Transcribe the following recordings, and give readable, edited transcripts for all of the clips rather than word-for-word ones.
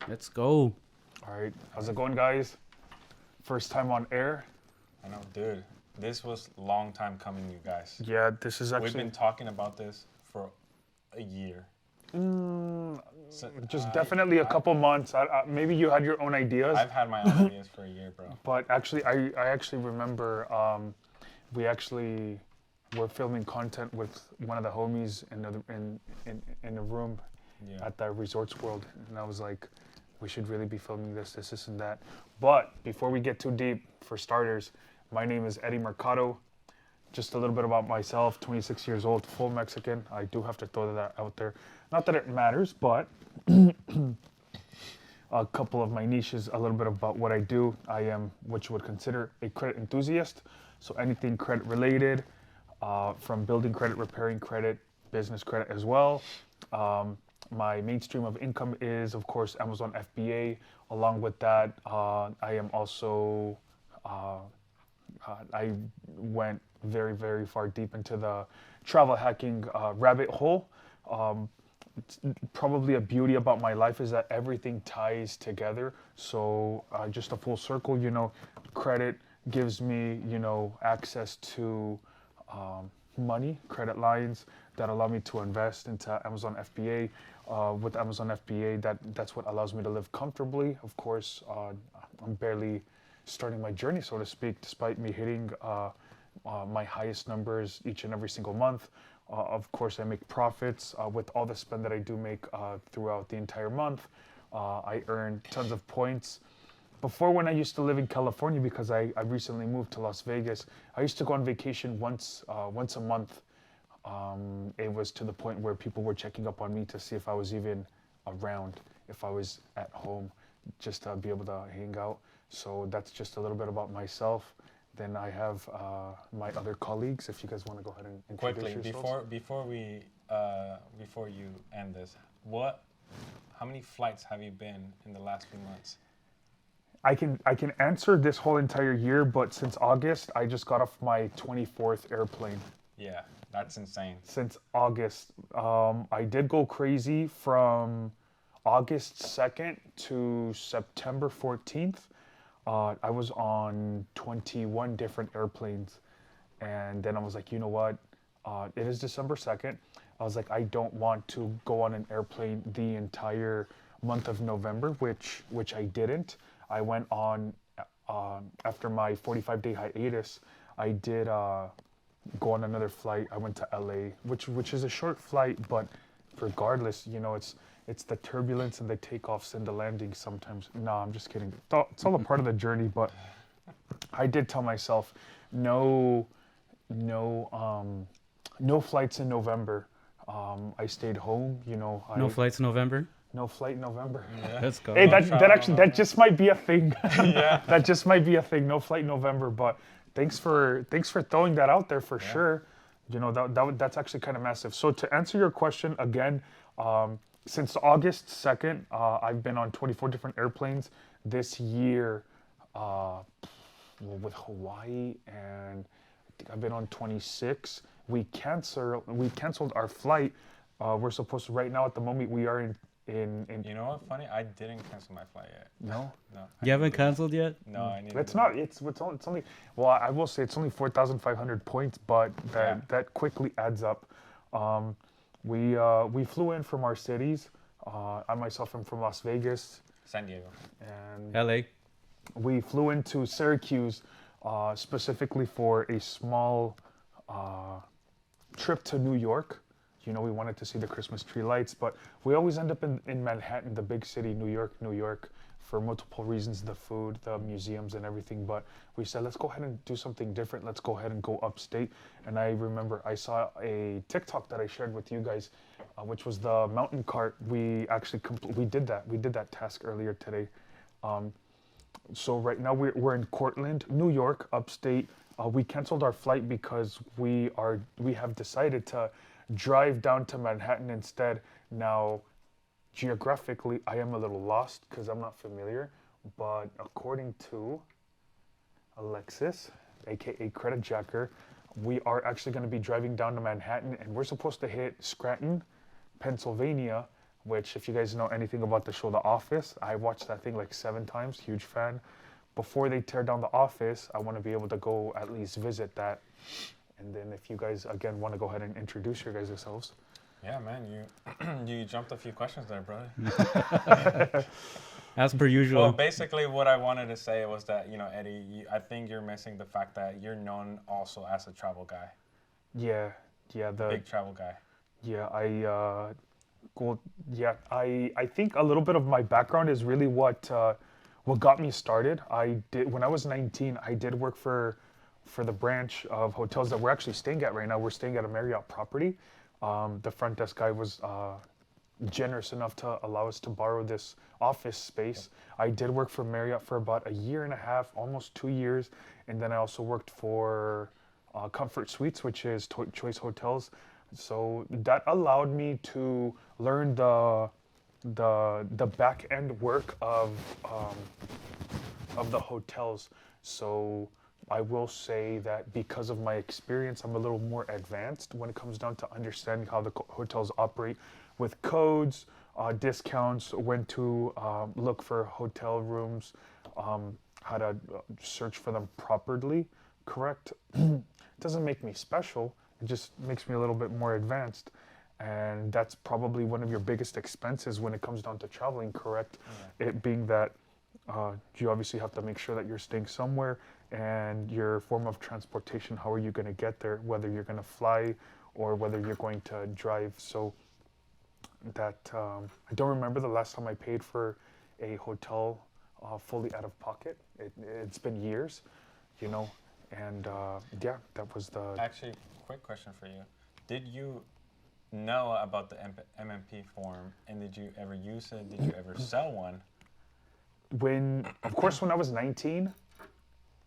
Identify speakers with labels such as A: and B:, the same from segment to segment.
A: Let's go.
B: All right, how's it going, guys? First time on air.
C: I know, dude. This was a long time coming, you guys.
B: Yeah, this is actually
C: We've been talking about this for a year.
B: just definitely a couple months. Maybe you had your own ideas,
C: I've had my own ideas for a year, bro.
B: but actually, I actually remember we actually were filming content with one of the homies in the room
C: Yeah.
B: at the Resorts World, and I was like, we should really be filming this, and that. But before we get too deep, for starters, my name is Eddie Mercado. Just a little bit about myself, 26 years old, full Mexican. I do have to throw that out there. Not that it matters, but a couple of my niches, a little bit about what I do. I am what you would consider a credit enthusiast. So anything credit related, from building credit, repairing credit, business credit as well. My main stream of income is, of course, Amazon FBA. Along with that, I am also, I went very, very far deep into the travel hacking rabbit hole. Probably a beauty about my life is that everything ties together. So just a full circle, credit gives me, access to money, credit lines that allow me to invest into Amazon FBA. With Amazon FBA, that's what allows me to live comfortably. Of course, I'm barely starting my journey, so to speak, despite me hitting my highest numbers each and every single month. Of course, I make profits with all the spend that I do make throughout the entire month. I earn tons of points. Before, when I used to live in California, because I recently moved to Las Vegas, I used to go on vacation once a month. It was to the point where people were checking up on me to see if I was even around, if I was at home, just to be able to hang out. So that's just a little bit about myself. Then I have my other colleagues. If you guys want to go ahead and introduce
C: Quickly,
B: yourselves.
C: before you end this, how many flights have you been in the last few months?
B: I can answer this whole entire year, but since August, I just got off my 24th airplane.
C: Yeah, that's insane.
B: Since August, I did go crazy from August 2nd to September 14th. I was on 21 different airplanes, and then I was like, you know what? It is December 2nd. I was like, I don't want to go on an airplane the entire month of November, which I didn't. I went on after my 45-day hiatus. I did go on another flight. I went to LA, which is a short flight, but regardless, it's the turbulence and the takeoffs and the landings sometimes. No, I'm just kidding. It's all a part of the journey, but I did tell myself, no flights in November. I stayed home,
A: No flights in November.
B: no flight in November.
C: Yeah.
A: Let's go.
B: Hey, that just might be a thing.
C: Yeah.
B: That just might be a thing. No flight in November, but thanks for throwing that out there for sure. That's actually kind of massive. So to answer your question again, since August 2nd, I've been on 24 different airplanes. This year, with Hawaii, and I think I've been on 26. We canceled our flight. We're supposed to, right now at the moment we are in
C: You know what? Funny, I didn't cancel my flight yet.
B: no.
C: No.
A: You haven't canceled yet?
C: No, I need.
B: It's not. It's only. Well, I will say it's only 4,500 points, but that quickly adds up. We flew in from our cities. I myself am from Las Vegas,
C: San Diego.
B: and
A: LA.
B: we flew into Syracuse specifically for a small trip to New York. We wanted to see the Christmas tree lights, but we always end up in Manhattan, the big city, New York, for multiple reasons, the food, the museums, and everything. But we said, let's go ahead and do something different. Let's go ahead and go upstate. And I remember I saw a TikTok that I shared with you guys, which was the mountain cart. We actually we did that. We did that task earlier today. So right now we're in Cortland, New York, upstate. We canceled our flight because we have decided to drive down to Manhattan instead. Now, geographically, I am a little lost because I'm not familiar, but according to Alexis, aka Credit Jacker, we are actually going to be driving down to Manhattan, and we're supposed to hit Scranton, Pennsylvania, which if you guys know anything about the show The Office, I watched that thing like 7 times, huge fan. Before they tear down the office, I want to be able to go at least visit that. And then if you guys, again, want to go ahead and introduce your guys yourselves.
C: Yeah, man, you jumped a few questions there, brother.
A: As per usual.
C: Well, basically what I wanted to say was that, Eddie, I think you're missing the fact that you're known also as a travel guy.
B: Yeah,
C: Big travel guy.
B: Yeah, I think a little bit of my background is really what got me started. I did when I was 19. I did work for the branch of hotels that we're actually staying at right now. We're staying at a Marriott property. The front desk guy was generous enough to allow us to borrow this office space. I did work for Marriott for about 1.5 years, almost 2 years, and then I also worked for Comfort Suites, which is Choice Hotels. So that allowed me to learn the back end work of the hotels. So I will say that because of my experience, I'm a little more advanced when it comes down to understanding how the hotels operate with codes, discounts, when to look for hotel rooms, how to search for them properly, correct? Doesn't make me special. It just makes me a little bit more advanced. And that's probably one of your biggest expenses when it comes down to traveling, correct? Yeah. It being that you obviously have to make sure that you're staying somewhere, and your form of transportation, how are you going to get there, whether you're going to fly or whether you're going to drive. So that I don't remember the last time I paid for a hotel fully out of pocket. It's been years, and yeah, that was the...
C: Actually, quick question for you. Did you know about the MMP form, and did you ever use it? Did you ever sell one?
B: Of course, when I was 19,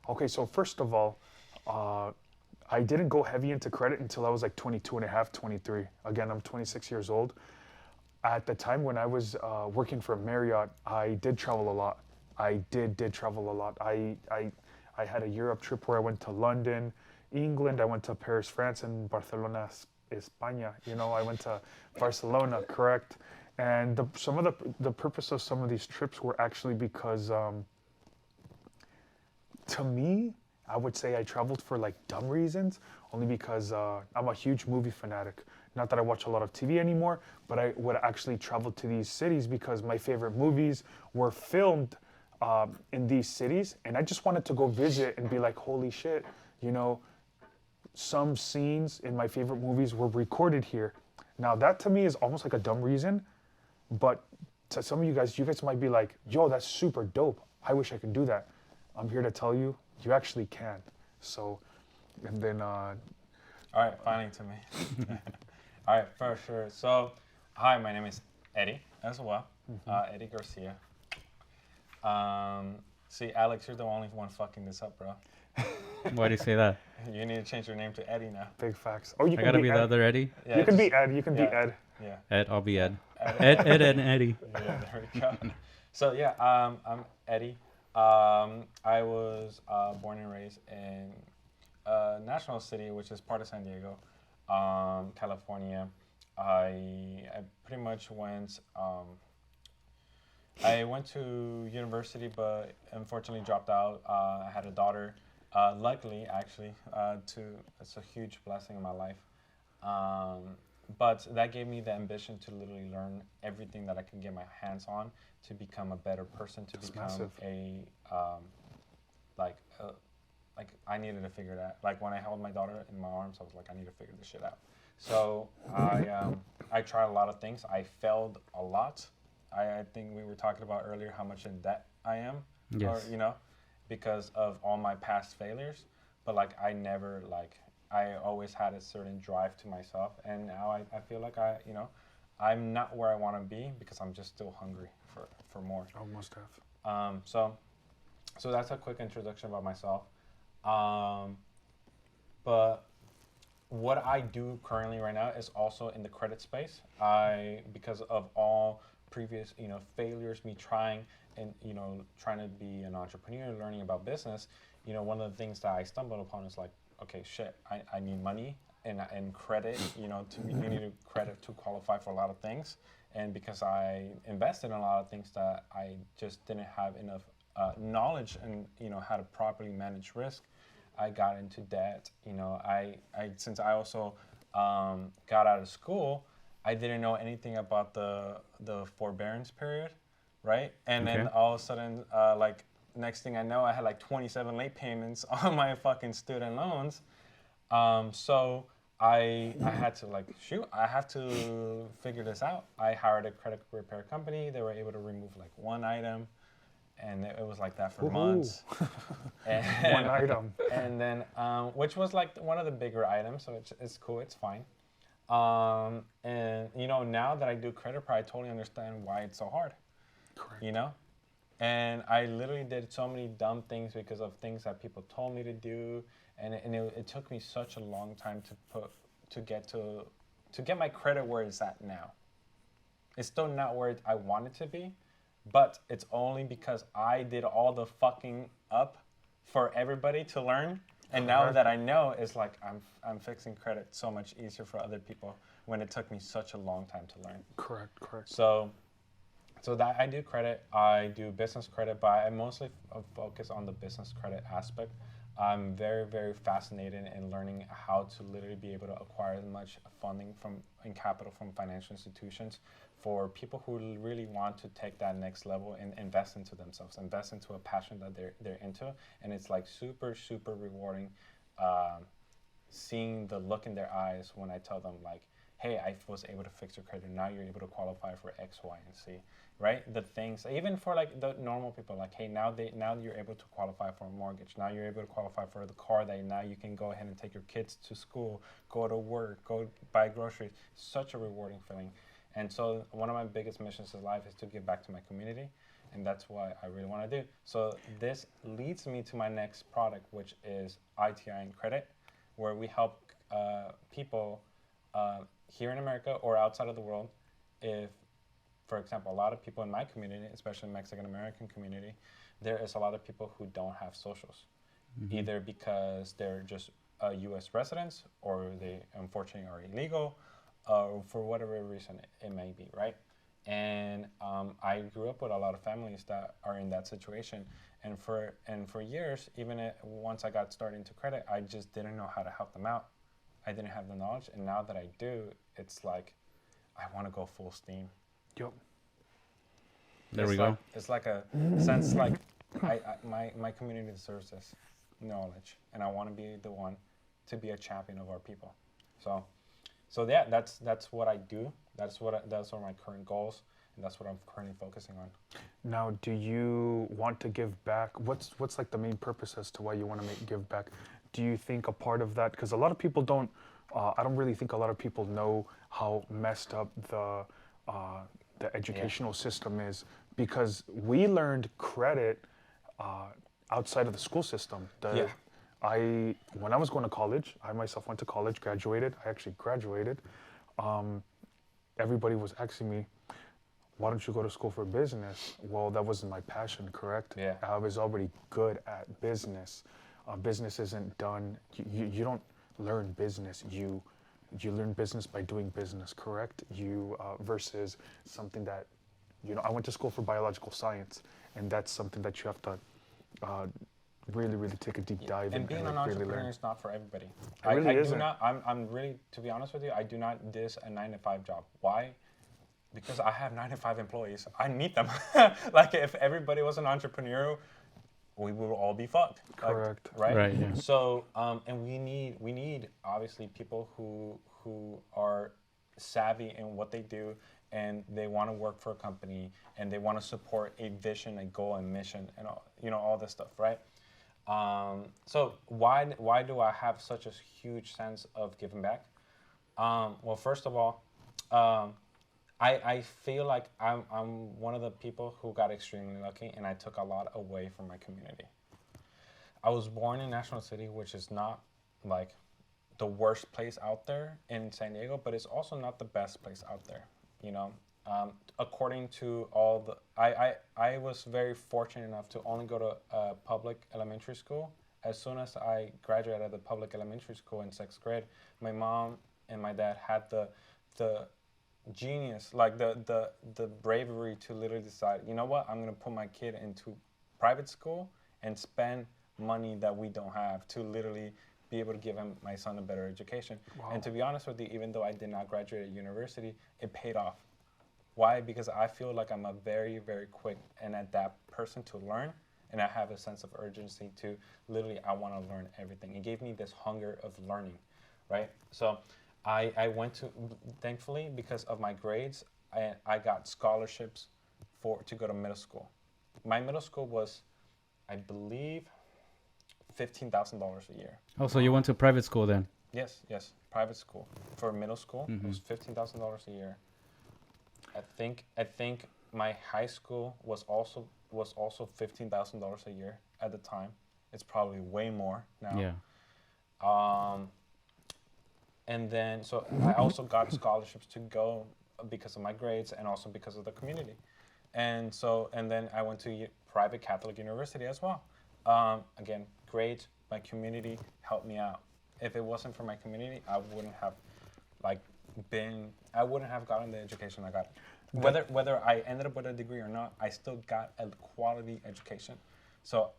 B: okay, so first of all, I didn't go heavy into credit until I was like 22 and a half, 23. Again, I'm 26 years old. At the time when I was working for Marriott, I did travel a lot. I did travel a lot. I had a Europe trip where I went to London, England, I went to Paris, France, and Barcelona, España. I went to Barcelona, correct? And some of the purpose of some of these trips were actually because, to me, I would say I traveled for like dumb reasons, only because I'm a huge movie fanatic. Not that I watch a lot of TV anymore, but I would actually travel to these cities because my favorite movies were filmed in these cities, and I just wanted to go visit and be like, holy shit, some scenes in my favorite movies were recorded here. Now that to me is almost like a dumb reason, but to some of you guys might be like, yo, that's super dope. I wish I could do that. I'm here to tell you, you actually can. So, and then...
C: All right, finally to me. All right, for sure. So, hi, my name is Eddie as well, Eddie Garcia. See, Alex, you're the only one fucking this up, bro.
A: Why do you say that?
C: You need to change your name to Eddie now.
B: Big facts. Oh, you can
A: gotta
B: be
A: be
B: Ed.
A: the other Eddie?
B: Yeah, you can be Ed. You can be Ed.
C: Yeah.
A: Ed, I'll be Ed. Ed and Eddie.
C: Yeah, there we go. So, yeah, I'm Eddie. I was born and raised in National City, which is part of San Diego, California. I pretty much went... I went to university, but unfortunately dropped out. I had a daughter. Luckily, actually, it's a huge blessing in my life. But that gave me the ambition to literally learn everything that I can get my hands on to become a better person, to become
B: massive.
C: Like I needed to figure that. Like when I held my daughter in my arms, I was like, I need to figure this shit out. So I tried a lot of things. I failed a lot. I think we were talking about earlier how much in debt I am,
A: Yes.
C: or because of all my past failures. But I always had a certain drive to myself, and now I feel like I'm not where I want to be because I'm just still hungry for more.
B: Almost have.
C: So that's a quick introduction about myself. But what I do currently right now is also in the credit space. Because of all previous, failures, me trying and, trying to be an entrepreneur, learning about business, one of the things that I stumbled upon is like, okay, shit, I need money. in credit, you know, you need credit to qualify for a lot of things. And because I invested in a lot of things that I just didn't have enough knowledge and, you know, how to properly manage risk, I got into debt. You know, since I also got out of school, I didn't know anything about the forbearance period, right? And then
A: Okay.
C: all of a sudden, like next thing I know, I had like 27 late payments on my fucking student loans. So I had to like, shoot, I have to figure this out. I hired a credit repair company. They were able to remove like one item, and it was like that for
B: Woohoo.
C: months. And,
B: One item.
C: and then, which was like one of the bigger items, so it's cool, it's fine. And you know, now that I do credit repair, I totally understand why it's so hard.
B: Correct.
C: You know, and I literally did so many dumb things because of things that people told me to do, and it took me such a long time to get my credit where it's at now. It's still not where I want it to be, but it's only because I did all the fucking up for everybody to learn. And now that I know, it's like I'm fixing credit so much easier for other people when it took me such a long time to learn.
B: Correct. Correct.
C: So that I do credit, I do business credit, but I mostly focus on the business credit aspect. I'm very, very fascinated in learning how to literally be able to acquire as much funding and capital from financial institutions for people who really want to take that next level and invest into themselves, invest into a passion that they're into, and it's like super, super rewarding seeing the look in their eyes when I tell them like, hey, I was able to fix your credit. Now you're able to qualify for X, Y, and Z, right? The things, even for like the normal people, like, hey, now you're able to qualify for a mortgage. Now you're able to qualify for the car that now you can go ahead and take your kids to school, go to work, go buy groceries. Such a rewarding feeling. And so one of my biggest missions in life is to give back to my community. And that's what I really want to do. So this leads me to my next product, which is ITI and Credit, where we help people here in America or outside of the world. If, for example, a lot of people in my community, especially Mexican American community, there is a lot of people who don't have socials, either because they're just U.S. residents or they unfortunately are illegal, for whatever reason it may be, right? And I grew up with a lot of families that are in that situation, and for years, even once I got started into credit, I just didn't know how to help them out. I didn't have the knowledge, and now that I do, it's like I want to go full steam.
B: Yep.
A: There
C: It's
A: we
C: like,
A: go.
C: It's like a sense like my community deserves this knowledge, and I want to be the one to be a champion of our people. So yeah, that's what I do. That's what my current goals, and that's what I'm currently focusing on.
B: Now, do you want to give back? What's like the main purpose as to why you want to give back? Do you think a part of that, because a lot of people don't, I don't really think a lot of people know how messed up the educational system is, because we learned credit outside of the school system. When I was going to college, I myself went to college, graduated. I actually graduated. Everybody was asking me, why don't you go to school for business? Well, that wasn't my passion, correct?
C: Yeah.
B: I was already good at business. Business isn't done, you don't learn business, you learn business by doing business, correct? Versus something that, I went to school for biological science, and that's something that you have to really, really take a deep dive
C: And being
B: like,
C: an
B: really
C: entrepreneur
B: learn.
C: is not for everybody.
B: It really
C: I do
B: isn't.
C: not. I'm really, to be honest with you, I do not diss a 9-to-5 job. Why? Because I have 9-to-5 employees. I need them. Like if everybody was an entrepreneur, we would all be fucked.
B: Correct.
C: Like, right.
A: Right, yeah.
C: So and we need obviously people who are savvy in what they do, and they want to work for a company, and they want to support a vision, a goal, and mission, and all this stuff, right? So why do I have such a huge sense of giving back? Well, first of all, I feel like I'm one of the people who got extremely lucky, and I took a lot away from my community. I was born in National City, which is not like the worst place out there in San Diego, but it's also not the best place out there. According to all I was very fortunate enough to only go to a public elementary school as soon as I graduated at the public elementary school in 6th grade, my mom and my dad had the genius, like the bravery to literally decide, you know what, I'm gonna put my kid into private school and spend money that we don't have to literally be able to give my son a better education.
B: Wow.
C: And to be honest with you, even though I did not graduate at university, it paid off. Why? Because I feel like I'm a very, very quick and adept person to learn, and I have a sense of urgency to literally, I want to learn everything. It gave me this hunger of learning, right? So I went to, thankfully, because of my grades, I got scholarships to go to middle school. My middle school was, I believe, $15,000 a year.
A: Oh, so you went to private school then?
C: Yes, private school. For middle school, it was $15,000 a year. I think my high school was also $15,000 a year at the time. It's probably way more now.
A: Yeah.
C: And then, so I also got scholarships to go because of my grades and also because of the community. And then I went to private Catholic university as well. Again, grades, my community helped me out. If it wasn't for my community, I wouldn't have gotten the education I got. Whether I ended up with a degree or not, I still got a quality education. So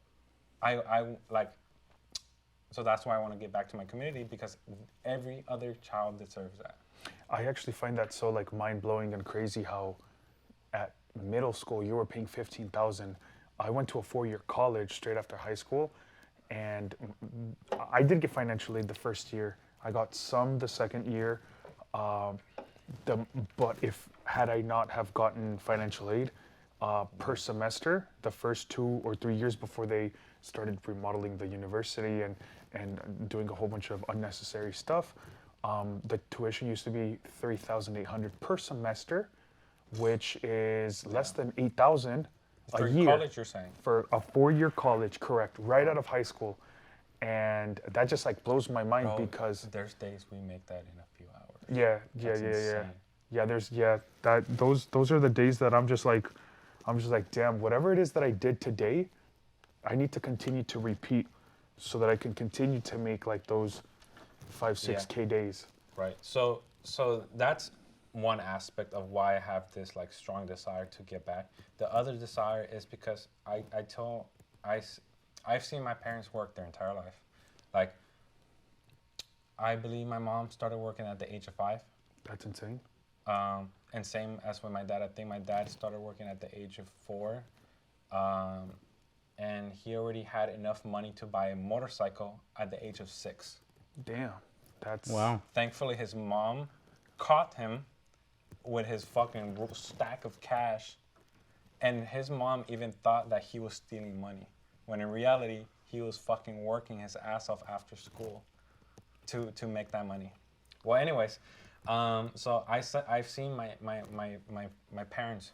C: so that's why I want to get back to my community, because every other child deserves that.
B: I actually find that so like mind-blowing and crazy how at middle school you were paying $15,000. I went to a 4-year college straight after high school, and I did get financial aid the first year. I got some the second year, but had I not have gotten financial aid per semester, the first 2 or 3 years before they started remodeling the university and doing a whole bunch of unnecessary stuff, the tuition used to be $3,800 per semester, which is less than $8,000 a year.
C: For college, you're saying?
B: For a 4-year college, correct, right out of high school. And that just like blows my mind.
C: Bro,
B: because
C: there's days we make that in a few hours.
B: Yeah,
C: That's insane.
B: Those are the days that I'm just like, damn, whatever it is that I did today, I need to continue to repeat so that I can continue to make like those 5-6K days.
C: Right. So that's one aspect of why I have this like strong desire to get back. The other desire is because I've seen my parents work their entire life. Like, I believe my mom started working at the age of 5.
B: That's insane.
C: And same as with my dad. I think my dad started working at the age of 4. And he already had enough money to buy a motorcycle at the age of 6.
B: Damn. That's...
A: Wow.
C: Thankfully, his mom caught him with his fucking stack of cash. And his mom even thought that he was stealing money, when in reality, he was fucking working his ass off after school to make that money. Well, anyways, so I've seen my parents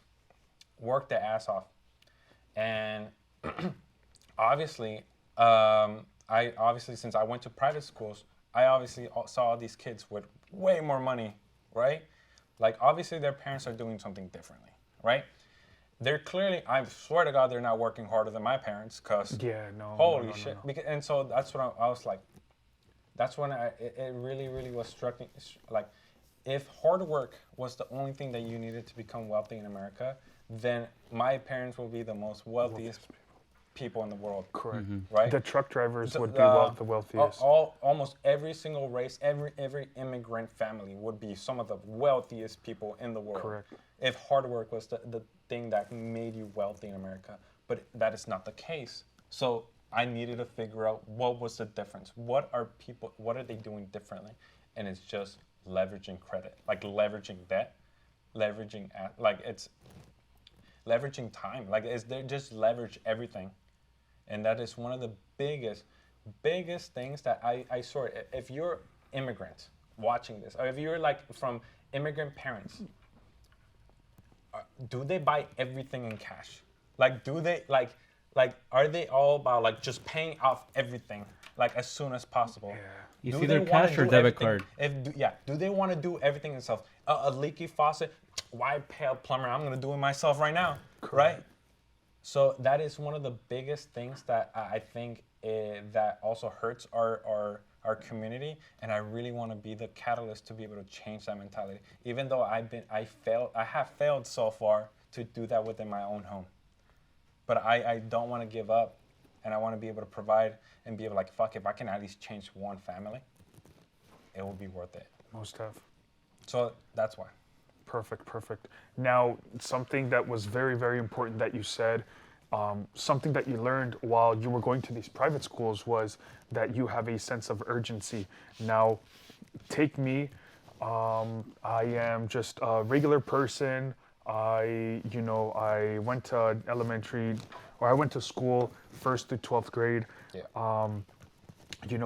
C: work their ass off, and obviously, since I went to private schools, I obviously saw these kids with way more money, right? Like, obviously their parents are doing something differently, right? They're clearly, I swear to God, they're not working harder than my parents, because holy shit.
B: No.
C: And so that's what I was like, that's when it really, really was struck me, like, if hard work was the only thing that you needed to become wealthy in America, then my parents will be the most wealthiest people in the world.
B: Correct.
C: Right?
B: The truck drivers would be the wealthiest.
C: Almost every single race, every immigrant family would be some of the wealthiest people in the world.
B: Correct.
C: If hard work was the thing that made you wealthy in America. But that is not the case. So I needed to figure out what was the difference. What are they doing differently? And it's just leveraging credit, like leveraging debt, leveraging time. Like, they just leverage everything. And that is one of the biggest things that I saw. If you're immigrant watching this, or if you're like from immigrant parents, do they buy everything in cash? Like, do they like are they all about like just paying off everything like as soon as possible?
A: Yeah. It's either cash or debit card.
C: Do they want to do everything themselves? A leaky faucet, why pay a plumber? I'm gonna do it myself right now, right? So that is one of the biggest things that I think that also hurts our community, and I really want to be the catalyst to be able to change that mentality. Even though I have failed so far to do that within my own home, but I don't want to give up, and I want to be able to provide and be able like, fuck, if I can at least change one family, it will be worth it.
B: Most have.
C: So that's why.
B: Perfect. Now, something that was very, very important that you said, something that you learned while you were going to these private schools was that you have a sense of urgency. Now, take me. I am just a regular person. I went to I went to school 1st through 12th grade.
C: Yeah.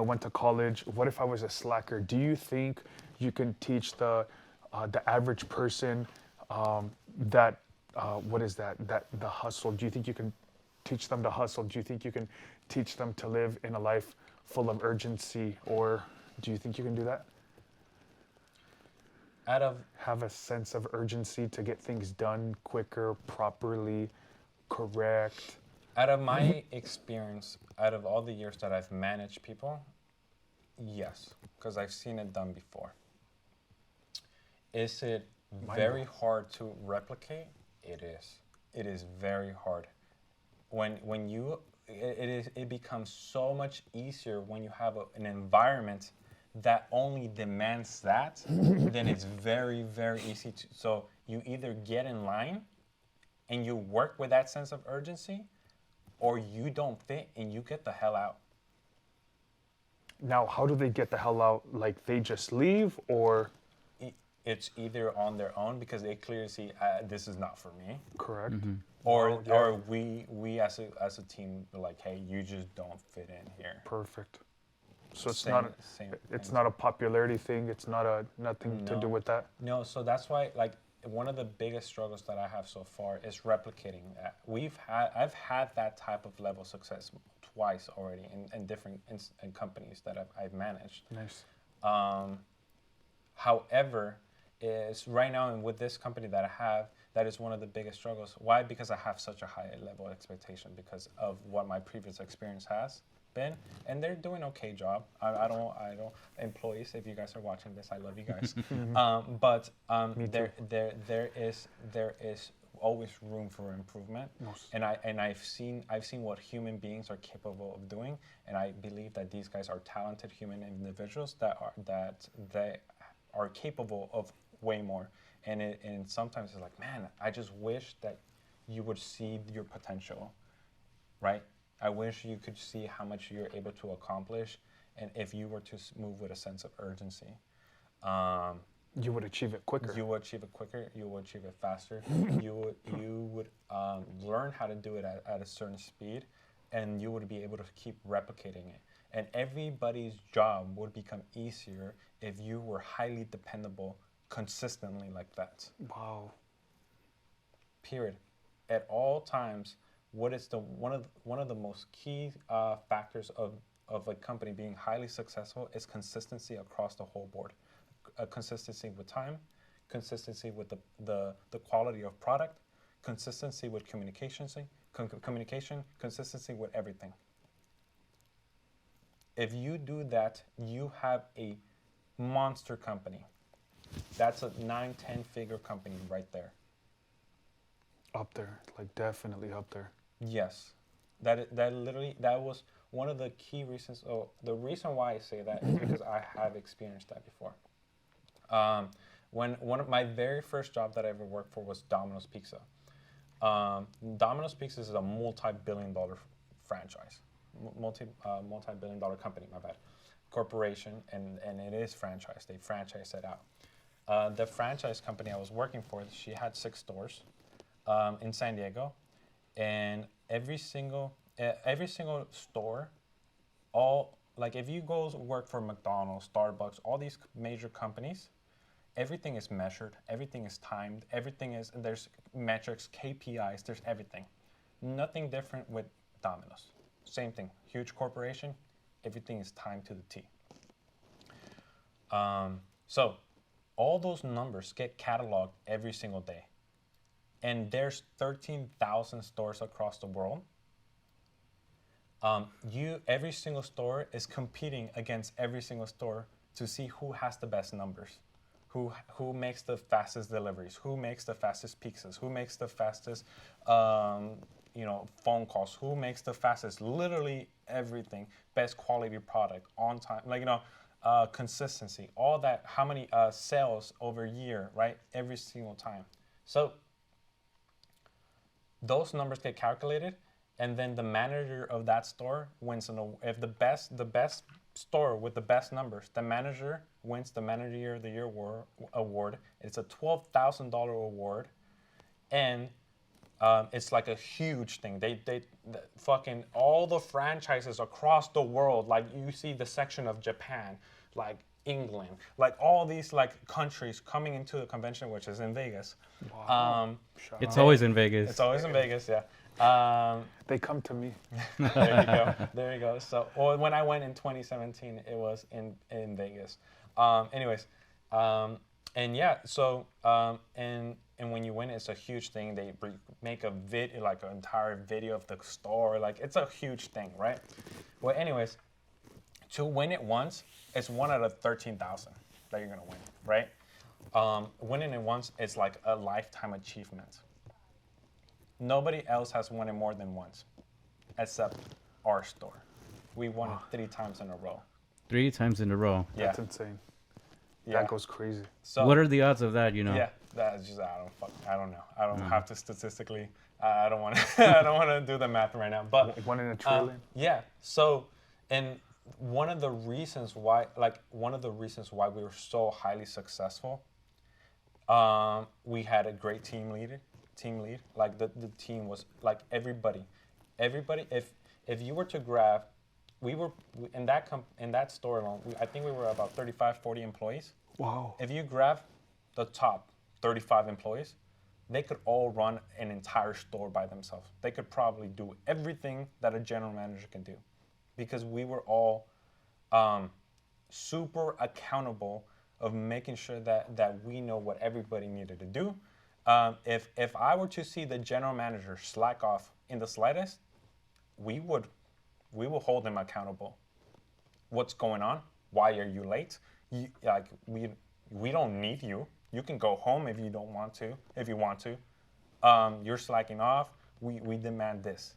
B: Went to college. What if I was a slacker? Do you think you can teach the average person that the hustle? Do you think you can teach them to hustle? Do you think you can teach them to live in a life full of urgency, or do you think you can do that? Have a sense of urgency to get things done quicker, properly, correct.
C: Out of my experience, out of all the years that I've managed people, yes, because I've seen it done before. Is it very hard to replicate? It is. It is very hard. It becomes so much easier when you have an environment that only demands that, then it's very, very easy to. So you either get in line and you work with that sense of urgency, or you don't fit and you get the hell out.
B: Now, how do they get the hell out? Like, they just leave, or?
C: It's either on their own because they clearly see this is not for me.
B: Correct. Mm-hmm.
C: Or we as a team are like, hey, you just don't fit in here.
B: Perfect. So it's not a popularity thing. It's nothing to do with that.
C: No, so that's why, like, one of the biggest struggles that I have so far is replicating that. I've had that type of level of success twice already in different in companies that I've managed.
B: Nice.
C: However, is right now and with this company that I have, that is one of the biggest struggles. Why? Because I have such a high level of expectation because of what my previous experience has been, and they're doing an okay job. I don't employees, if you guys are watching this, I love you guys. But there is always room for improvement. And I've seen what human beings are capable of doing, and I believe that these guys are talented human individuals that they are capable of way more. And sometimes it's like, man, I just wish that you would see your potential, right? I wish you could see how much you're able to accomplish, and if you were to move with a sense of urgency,
B: you would achieve it quicker.
C: You would achieve it quicker. You would achieve it faster. you would learn how to do it at a certain speed, and you would be able to keep replicating it. And everybody's job would become easier if you were highly dependable consistently like that.
B: Wow.
C: Period. At all times. What is one of the most key factors of a company being highly successful is consistency across the whole board. Consistency with time, consistency with the quality of product, consistency with communication, consistency with everything. If you do that, you have a monster company. That's a 9-10 figure company right there.
B: Up there, like definitely up there.
C: Yes, that was one of the key reasons. Oh, the reason why I say that is because I have experienced that before. When one of my very first job that I ever worked for was Domino's Pizza. Domino's Pizza is a multi-billion-dollar franchise, multi-billion-dollar company. My bad, corporation, and it is franchise. They franchise it out. The franchise company I was working for, she had 6 stores in San Diego. And every single store, like if you go work for McDonald's, Starbucks, all these major companies, everything is measured, everything is timed, there's metrics, KPIs, there's everything. Nothing different with Domino's. Same thing, huge corporation, everything is timed to the T. So all those numbers get cataloged every single day. and there's 13,000 stores across the world. Every single store is competing against every single store to see who has the best numbers, who makes the fastest deliveries, who makes the fastest pizzas, who makes the fastest phone calls, who makes the fastest, literally everything, best quality product, on time, consistency, all that, how many sales over a year, right? Every single time. So those numbers get calculated, and then the manager of that store wins if the best store with the best numbers, the manager wins the Manager of the Year award. It's a $12,000 award, and it's like a huge thing. They fucking all the franchises across the world, like you see the section of Japan, like England, like all these like countries coming into the convention, which is in Vegas.
B: Wow.
A: It's always in Vegas.
C: It's always in Vegas, yeah.
B: They come to me.
C: There you go. There you go. So, when I went in 2017, it was in Vegas. And yeah, so and when you win, it's a huge thing. They make a video, like an entire video of the store. Like it's a huge thing, right? Well, anyways, to win it once, it's 1 out of 13,000 that you're gonna win, right? Winning it once is like a lifetime achievement. Nobody else has won it more than once, except our store. We won it 3 times in a row.
A: 3 times in a row.
C: Yeah.
B: That's insane.
C: Yeah.
B: That goes crazy.
C: So
A: What are the odds of that,
C: yeah, that's just I don't know. I don't have to statistically. I don't want to. I don't want to do the math right now. But
B: Like 1 in a trillion.
C: yeah. So, and one of the reasons why we were so highly successful, we had a great team lead. Like the team was like everybody. If you were to grab, in that store alone. I think we were about 35, 40 employees.
B: Wow.
C: If you grab the top 35 employees, they could all run an entire store by themselves. They could probably do everything that a general manager can do, because we were all super accountable of making sure that we know what everybody needed to do. If I were to see the general manager slack off in the slightest, we will hold him accountable. What's going on? Why are you late? We don't need you. You can go home if you don't want to. If you want to, you're slacking off. We demand this.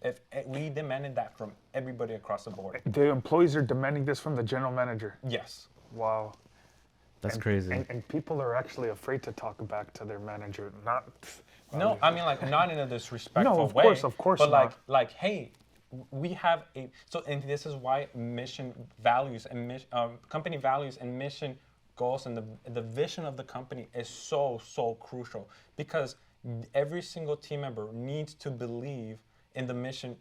C: If we demanded that from everybody across the board.
B: The employees are demanding this from the general manager.
C: Yes.
B: Wow.
A: That's crazy.
B: And people are actually afraid to talk back to their manager. Not.
C: No, I mean like not in a disrespectful
B: No, of
C: way.
B: course
C: But
B: not.
C: like, hey, we have and this is why mission values and company values and mission goals and the vision of the company is so crucial, because every single team member needs to believe in the mission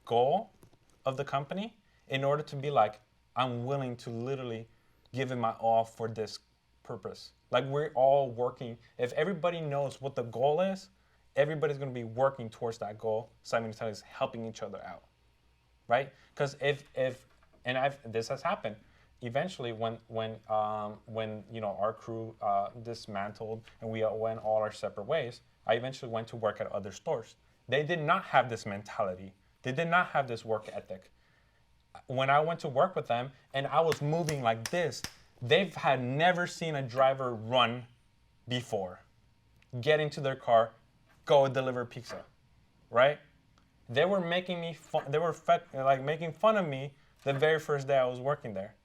C: goal of the company in order to be like, I'm willing to literally give it my all for this purpose. Like we're all working. If everybody knows what the goal is, everybody's going to be working towards that goal, simultaneously helping each other out, right? Because this has happened. Eventually, when our crew dismantled and we went all our separate ways, I eventually went to work at other stores. They did not have this mentality. They did not have this work ethic. When I went to work with them and I was moving like this, they've had never seen a driver run before. Get into their car, go deliver pizza, right? They were making me fun. They were making fun of me the very first day I was working there.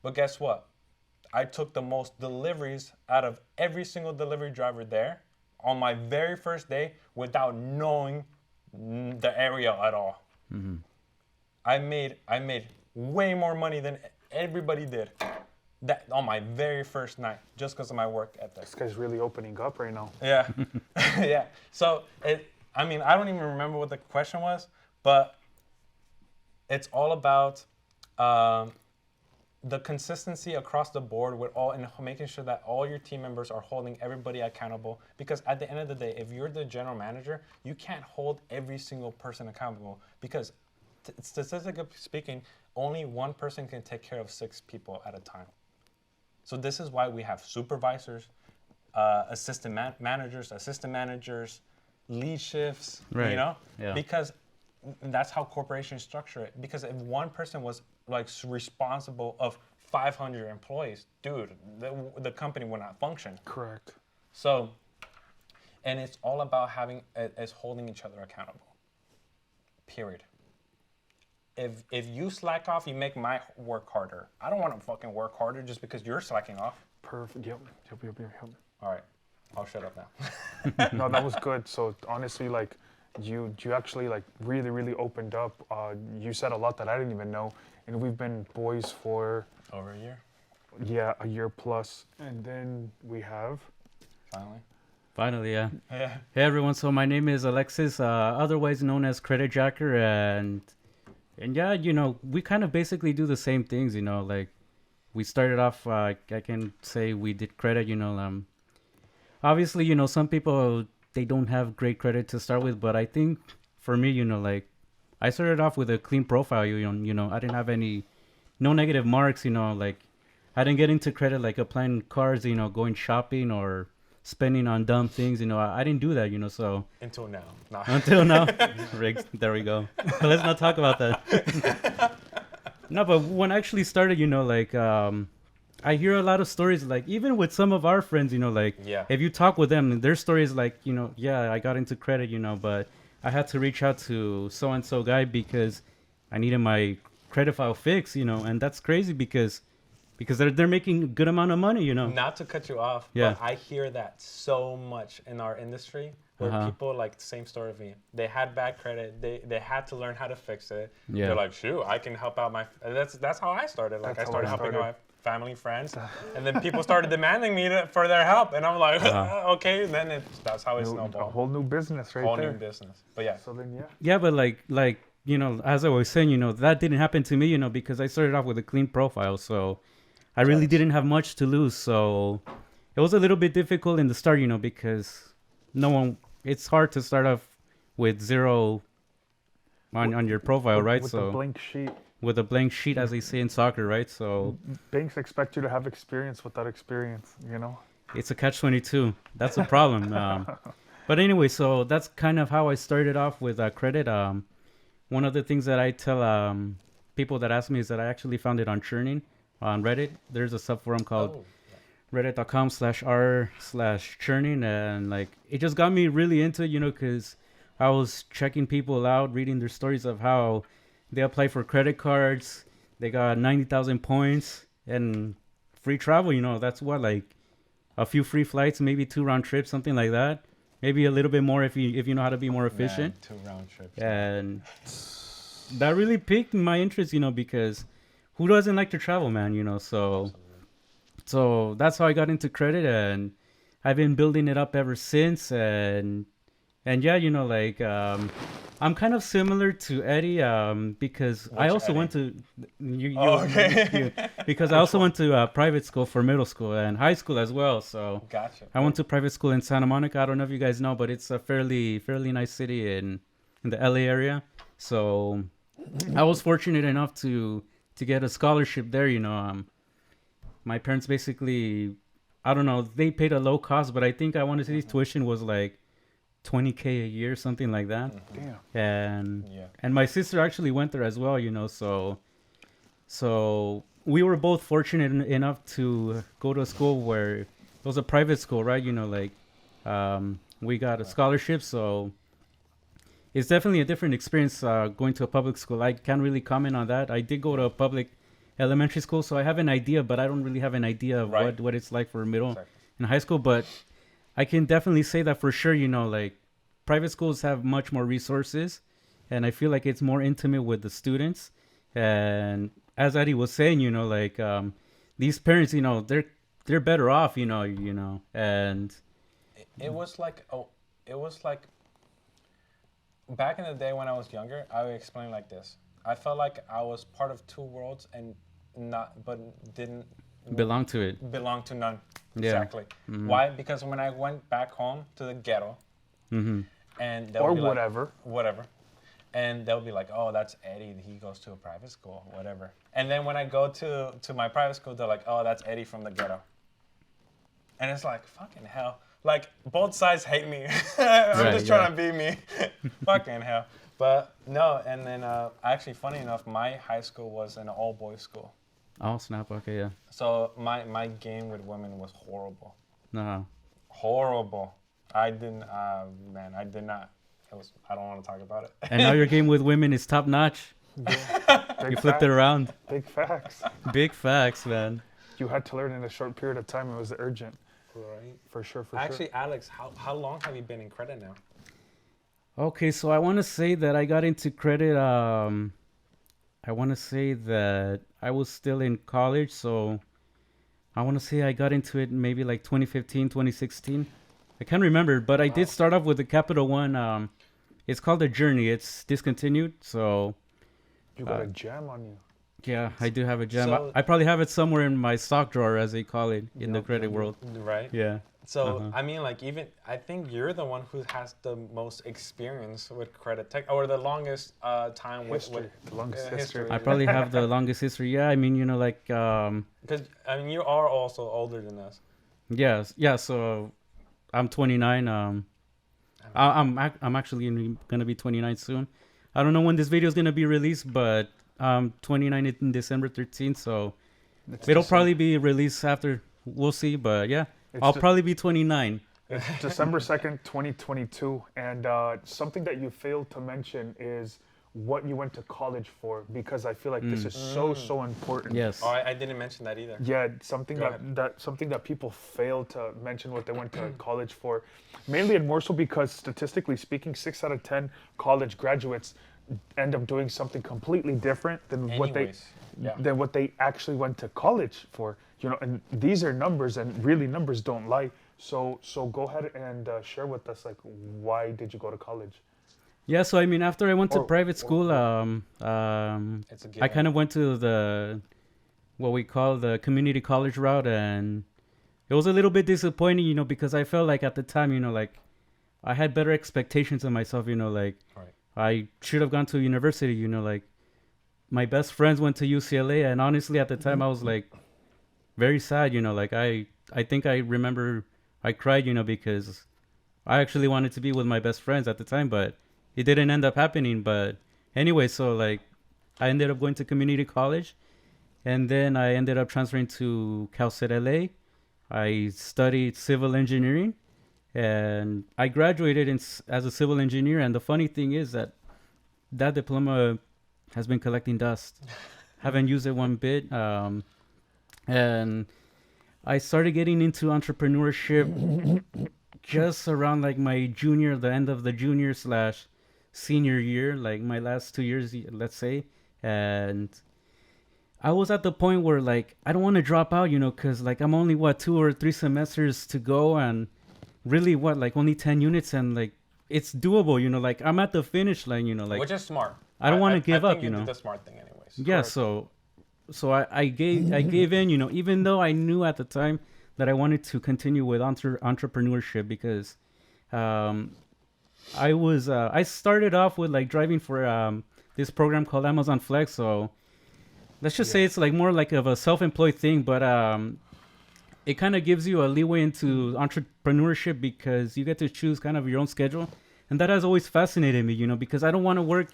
C: But guess what? I took the most deliveries out of every single delivery driver there on my very first day without knowing the area at all. Mm-hmm. I made way more money than everybody did that on my very first night just because of my work ethic.
B: This guy's really opening up right now.
C: Yeah, yeah. So I don't even remember what the question was, but it's all about the consistency across the board with and making sure that all your team members are holding everybody accountable. Because at the end of the day, if you're the general manager, you can't hold every single person accountable, because statistically speaking, only one person can take care of 6 people at a time. So this is why we have supervisors, assistant managers, lead shifts,
A: Right.
C: you know?
A: Yeah.
C: Because that's how corporations structure it. Because if one person was like responsible of 500 employees, dude, the company would not function.
B: Correct.
C: So, and it's all about holding each other accountable. Period. If you slack off, you make my work harder. I don't want to fucking work harder just because you're slacking off.
B: Perfect. Yep.
C: All right, I'll shut up now.
B: No, that was good. So honestly, like, you actually like really opened up. You said a lot that I didn't even know, and we've been boys for
C: Over a year,
B: a year plus, and then we have.
A: Finally, yeah.
C: Yeah.
A: Hey everyone, so my name is Alexis, otherwise known as Credit Jacker, and yeah, you know, we kind of basically do the same things, you know, like we started off, I can say we did credit, you know, obviously, you know, some people, they don't have great credit to start with, but I think for me, you know, like I started off with a clean profile, you know, I didn't have no negative marks, you know, like I didn't get into credit like applying cards, you know, going shopping or spending on dumb things, you know, I didn't do that, you know, so.
C: Until now. Nah.
A: Until now. Riggs, there we go. But let's not talk about that. No, but when I actually started, you know, like, I hear a lot of stories, like, even with some of our friends, you know, like,
C: Yeah.
A: if you talk with them, their stories, like, you know, yeah, I got into credit, you know, but I had to reach out to so-and-so guy because I needed my credit file fixed, you know, and that's crazy because they're making a good amount of money, you know.
C: Not to cut you off,
A: Yeah.
C: but I hear that so much in our industry where people, like, same story of me. They had bad credit. They had to learn how to fix it.
A: Yeah.
C: They're like, shoot, I can help out my... That's how I started. Like,
B: That's
C: I
B: how I
C: started helping
B: started.
C: my family, friends. And then people started demanding me for their help. And I'm like, okay. Then that's how it
B: A
C: snowballed.
B: whole new business right
C: Whole
B: there.
C: new business. But yeah.
B: So then, yeah.
A: Yeah, but like, you know, as I was saying, you know, that didn't happen to me, you know, because I started off with a clean profile. So I really didn't have much to lose. So it was a little bit difficult in the start, you know, because it's hard to start off with zero on your profile, right?
B: With
A: So
B: the blank sheet.
A: with a blank sheet, as they say in soccer, right? So
B: Banks expect you to have experience without experience, you know?
A: it's a catch-22. That's a problem. But anyway, so that's kind of how I started off with credit. One of the things that I tell people that ask me is that I actually found it on churning on Reddit. There's a subforum called reddit.com/r/churning, and like it just got me really into it, you know, because I was checking people out, reading their stories of how they apply for credit cards, they got 90,000 points and free travel, you know. That's what, like a few free flights, maybe 2 round trips, something like that. Maybe a little bit more if you know how to be more efficient.
C: Man, 2 round trips.
A: And that really piqued my interest, you know, because who doesn't like to travel, man, you know? So that's how I got into credit, and I've been building it up ever since. And yeah, you know, like I'm kind of similar to Eddie because I also went to because I also went to private school for middle school and high school as well. So
C: Gotcha.
A: I went to private school in Santa Monica. I don't know if you guys know, but it's a fairly nice city in the LA area. So I was fortunate enough to get a scholarship there, you know. My parents basically, I don't know, they paid a low cost, but I think I want to say tuition was like $20K a year, something like that.
B: Damn.
A: And my sister actually went there as well, you know. So we were both fortunate enough to go to a school where it was a private school, right? You know, like we got a scholarship, so it's definitely a different experience going to a public school. I can't really comment on that. I did go to a public elementary school, so I have an idea, but I don't really have an idea of what it's like for middle and high school. But I can definitely say that for sure, you know, like private schools have much more resources, and I feel like it's more intimate with the students. And as Eddie was saying, you know, like these parents, you know, they're better off, you know, and
C: it was like back in the day when I was younger, I would explain like this. I felt like I was part of 2 worlds and didn't
A: belong to it.
C: Belong to none.
A: Yeah.
C: Exactly. Mm-hmm. Why? Because when I went back home to the ghetto, and
B: or
C: be
B: whatever,
C: and they'll be like, "Oh, that's Eddie. He goes to a private school, whatever." And then when I go to my private school, they're like, "Oh, that's Eddie from the ghetto." and it's like fucking hell. Like both sides hate me. I'm
A: Right,
C: just trying to be me. Fucking hell. But no, and then actually, funny enough, my high school was an all-boys school.
A: Oh snap! Okay, yeah.
C: So my game with women was horrible.
A: No.
C: Horrible. I didn't. Man, I did not. It was. I don't want to talk about it.
A: And now your game with women is top notch.
B: Big
A: You flipped
B: facts.
A: it around.
B: Big facts.
A: Big facts, man.
B: You had to learn in a short period of time. It was urgent.
C: Right.
B: For sure, for
C: Actually, Alex, how long have you been in credit now?
A: Okay, so I want to say that I got into credit. I want to say that I was still in college, so I want to say I got into it maybe like 2015, 2016. I can't remember, but I did start off with the Capital One. It's called The Journey. It's discontinued, so
B: You got a jam on you.
A: yeah, I do have a gem.
C: So-
A: I probably have it somewhere in my sock drawer, as they call it in the
B: Yup,
A: credit
B: yup,
A: world.
C: Right.
A: Yeah.
C: So I mean, like even I think you're the one who has the most experience with credit tech, or the longest time with
B: History. The longest history.
A: I probably have the longest history. Yeah, I mean, you know, like
C: Because I mean, you are also older than us.
A: yes, yeah. So I'm 29. I'm actually gonna be 29 soon. I don't know when this video is gonna be released, but 29 in December 13th. So it'll probably be released after. We'll see, but yeah, I'll probably be 29.
B: It's December 2nd, 2022. And something that you failed to mention is what you went to college for, because I feel like this is so important.
A: Yes.
C: Oh, I didn't mention that either.
B: Yeah, something
C: Go
B: something that people fail to mention what they went to college for, mainly and more so because statistically speaking, 6 out of 10 college graduates end up doing something completely different than
C: Anyways,
B: what they actually went to college for. You know, and these are numbers, and really numbers don't lie. So go ahead and share with us, like, why did you go to college?
A: Yeah. So I mean, after I went to
B: Or-
A: private school,
C: It's a
A: I
C: given.
A: kind of went to the what we call the community college route, and it was a little bit disappointing, you know, because I felt like at the time, you know, like I had better expectations of myself, you know, like
C: Right.
A: I should have gone to university, you know, like my best friends went to UCLA, and honestly, at the time, I was like very sad, you know, like I think I remember I cried, you know, because I actually wanted to be with my best friends at the time, but it didn't end up happening. But anyway, so like I ended up going to community college, and then I ended up transferring to Cal State LA. I studied civil engineering, and I graduated as a civil engineer. And the funny thing is that diploma has been collecting dust. Haven't used it one bit. And I started getting into entrepreneurship just around like my the end of the junior / senior year, like my last 2 years, let's say. And I was at the point where like I don't want to drop out, you know, because like I'm only 2 or 3 semesters to go, and really like only 10 units, and like it's doable, you know, like I'm at the finish line, you know, like
C: Which is smart.
A: I don't want to give
C: I
A: up,
C: think
A: you
C: did
A: know.
C: the smart thing, anyways.
A: Yeah, so I gave in, you know, even though I knew at the time that I wanted to continue with entrepreneurship, because I started off with like driving for this program called Amazon Flex. So let's just say it's like more like of a self-employed thing, but it kind of gives you a leeway into entrepreneurship because you get to choose kind of your own schedule, and that has always fascinated me, you know, because I don't want to work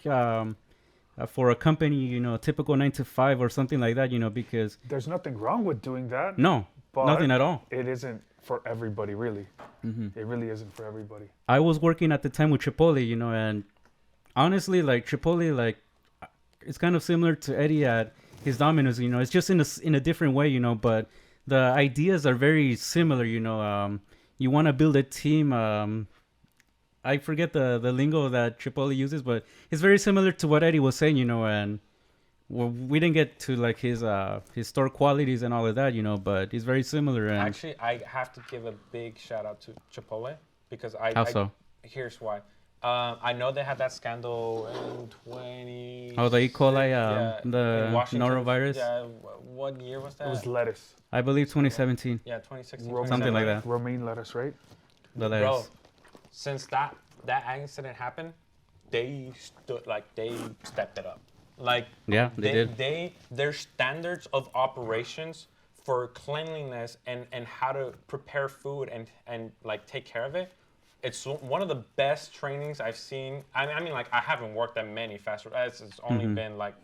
A: for a company, you know, a typical 9 to 5 or something like that, you know, because
B: There's nothing wrong with doing that.
A: no,
B: But
A: nothing at all.
B: It isn't for everybody, really. It really isn't for everybody.
A: I was working at the time with Chipotle, you know, and honestly, like Chipotle, like it's kind of similar to Eddie at his Domino's, you know, it's just in a different way, you know, but the ideas are very similar, you know. You want to build a team. I forget the lingo that Chipotle uses, but it's very similar to what Eddie was saying, you know, and well, we didn't get to like his store qualities and all of that, you know, but it's very similar. And
C: Actually, I have to give a big shout out to Chipotle because
A: how so?
C: Here's why. I know they had that scandal in 20.
A: Oh, the E. coli,
C: in
A: the
C: Washington.
A: norovirus.
C: Yeah, what year was that?
B: It was lettuce.
A: I believe 2017.
C: Yeah, 2016.
A: Something like
C: 2017.
A: that.
B: Romaine lettuce, right?
A: The
C: Bro,
A: lettuce.
C: since that incident happened, they stepped it up. Like
A: Yeah, they did.
C: Their standards of operations for cleanliness and how to prepare food and like take care of it. It's one of the best trainings I've seen. I mean, like I haven't worked at many fast food. It's only been like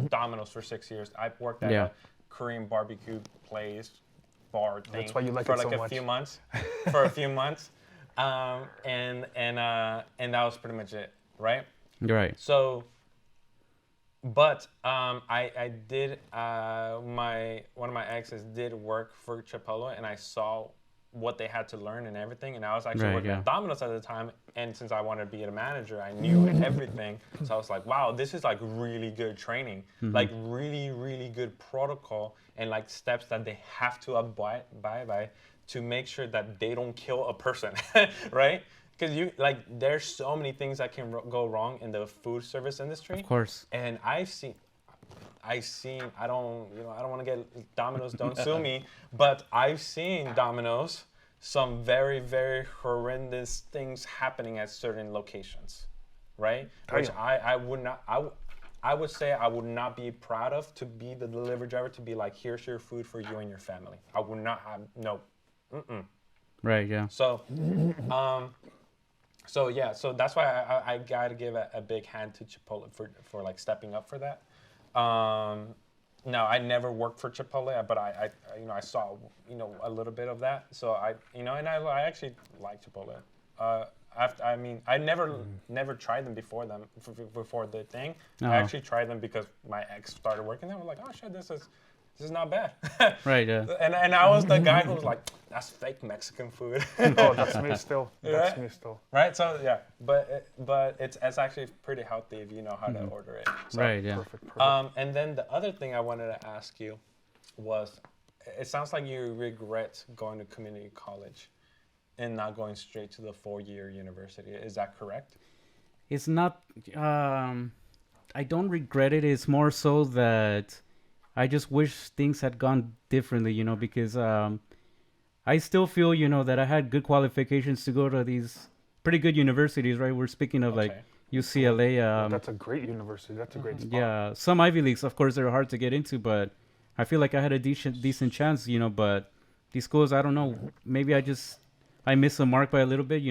C: Domino's for 6 years. I've worked at a Korean barbecue place, bar thing.
B: That's why you like
C: for
B: it
C: like
B: so
C: a
B: much.
C: few months. For a few months, and that was pretty much it, right?
A: Right.
C: So, but I did one of my exes did work for Chipotle, and I saw what they had to learn and everything. And I was actually working at Domino's at the time, and since I wanted to be a manager, I knew everything. So I was like, wow, this is like really good training, like really good protocol and like steps that they have to abide by to make sure that they don't kill a person, right? Because there's so many things that can go wrong in the food service industry.
A: Of course.
C: And I've seen. I don't want to get Domino's, don't sue me, but I've seen Domino's some very, very horrendous things happening at certain locations, right? Which I would say I would not be proud of to be the delivery driver, to be like, here's your food for you and your family. I would not have, no.
A: Right, yeah.
C: So, so that's why I gotta give a big hand to Chipotle for like stepping up for that. No, I never worked for Chipotle, but I saw a little bit of that. So I actually like Chipotle. I never tried them before the thing. I actually tried them because my ex started working there. I was like, oh shit, this is not bad.
A: Right, yeah.
C: And I was the guy who was like, that's fake Mexican food.
B: Oh, that's me still. That's me still.
C: Right. So yeah, but it's actually pretty healthy if you know how to order it. So,
A: right. Yeah.
B: Perfect.
C: And then the other thing I wanted to ask you was, it sounds like you regret going to community college and not going straight to the 4-year university. Is that correct?
A: It's not. I don't regret it. It's more so that I just wish things had gone differently, because I still feel, that I had good qualifications to go to these pretty good universities, right? We're speaking of like UCLA.
B: That's a great university. That's a great spot.
A: Yeah, some Ivy Leagues, of course, they're hard to get into, but I feel like I had a decent chance, but these schools, I don't know, maybe I missed the mark by a little bit,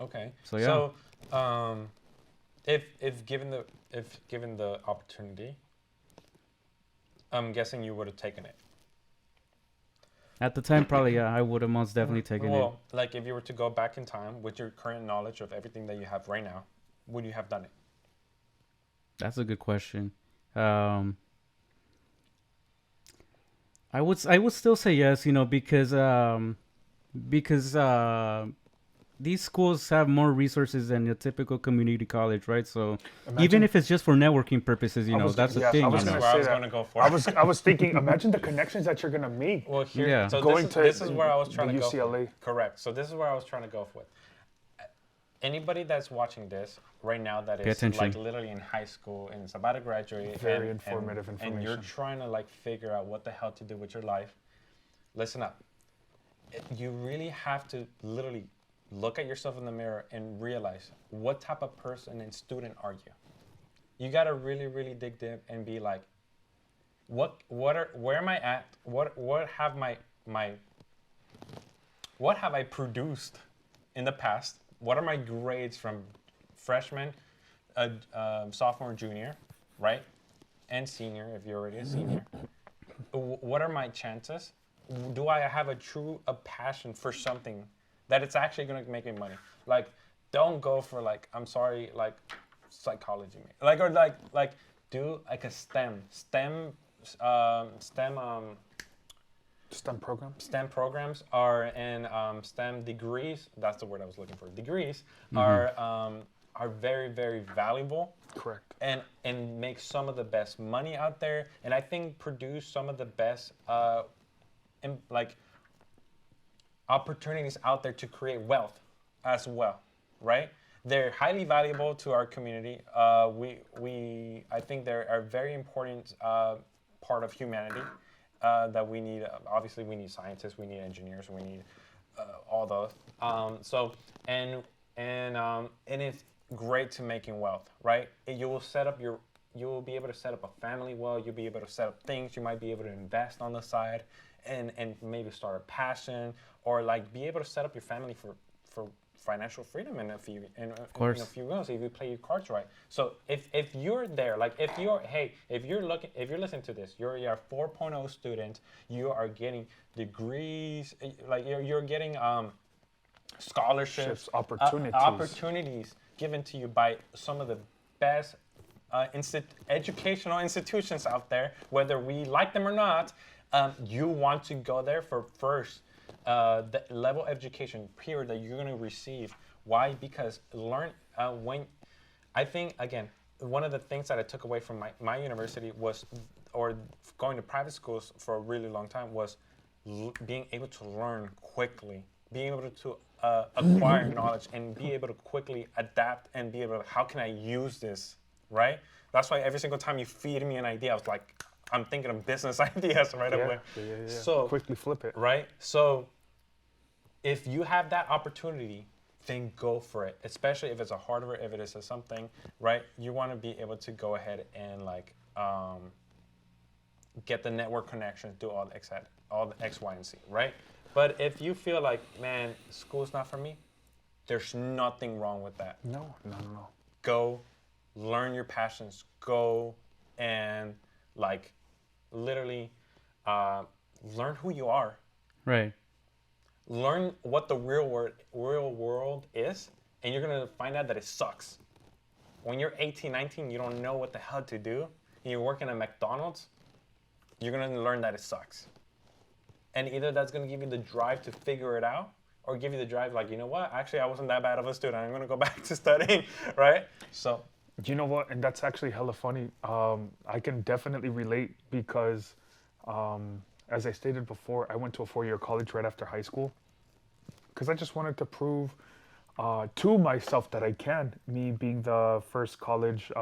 C: Okay.
A: So yeah.
C: So, if given the opportunity, I'm guessing you would have taken it.
A: At the time, probably, yeah, I would have most definitely taken it.
C: Well, like if you were to go back in time with your current knowledge of everything that you have right now, would you have done it?
A: That's a good question. I would still say yes, because these schools have more resources than a typical community college, right? So even if it's just for networking purposes, that's the thing.
B: I was
C: That's where I was going to go for.
B: I was thinking, imagine the connections that you're gonna make.
C: Well, here,
A: Yeah.
C: so
B: Going
C: this
B: to
C: is where I was trying to
B: the
C: go.
B: UCLA.
C: Correct. So this is where I was trying to go with. Anybody that's watching this right now that
A: Pay
C: is
A: attention.
C: like literally in high school and is about to graduate,
B: Very informative information.
C: and you're trying to like figure out what the hell to do with your life, listen up. You really have to literally look at yourself in the mirror and realize what type of person and student are you. You gotta really dig deep and be like, where am I at? What have I produced in the past? What are my grades from freshman, sophomore, junior, right? And senior, if you're already a senior. What are my chances? Do I have a passion for something that it's actually going to make me money? Like, don't go for like, I'm sorry, like psychology, like, or like do like a STEM
B: programs.
C: STEM programs are in STEM degrees. That's the word I was looking for. Degrees are very, very valuable.
B: Correct.
C: And make some of the best money out there. And I think produce some of the best like opportunities out there to create wealth as well, right? They're highly valuable to our community. I think they're a very important part of humanity. That we need, obviously we need scientists, we need engineers, we need all those. And it's great to making wealth, right? You will set up you'll be able to set up a family well. You'll be able to set up things. You might be able to invest on the side, and maybe start a passion, or like be able to set up your family for financial freedom in a few in a few months if you play your cards right. So if you're there, like if you're listening to this, you're a 4.0 student, you are getting degrees, like you're getting scholarships, opportunities given to you by some of the best educational institutions out there, whether we like them or not. You want to go there for first. The level of education period that you're going to receive. Why? Because I think, again, one of the things that I took away from my university was, or going to private schools for a really long time, was being able to learn quickly, being able to acquire knowledge and be able to quickly adapt and be able to, how can I use this, right? That's why every single time you feed me an idea, I was like, I'm thinking of business ideas right away.
B: Yeah.
C: So
B: quickly flip it.
C: Right? So if you have that opportunity, then go for it. Especially if it's a hardware, if it is a something, right? You want to be able to go ahead and like get the network connections, do all the X, Y, and Z, right? But if you feel like, man, school's not for me, there's nothing wrong with that.
B: No.
C: Go learn your passions. Go and like literally learn who you are.
A: Right.
C: Learn what the real world is, and you're going to find out that it sucks. When you're 18, 19, you don't know what the hell to do, and you're working at McDonald's, you're going to learn that it sucks. And either that's going to give you the drive to figure it out, or give you the drive like, you know what, actually I wasn't that bad of a student, I'm going to go back to studying, right? So
B: you know what? And that's actually hella funny. I can definitely relate because, as I stated before, I went to a 4-year college right after high school because I just wanted to prove to myself that I can. Me being the first college,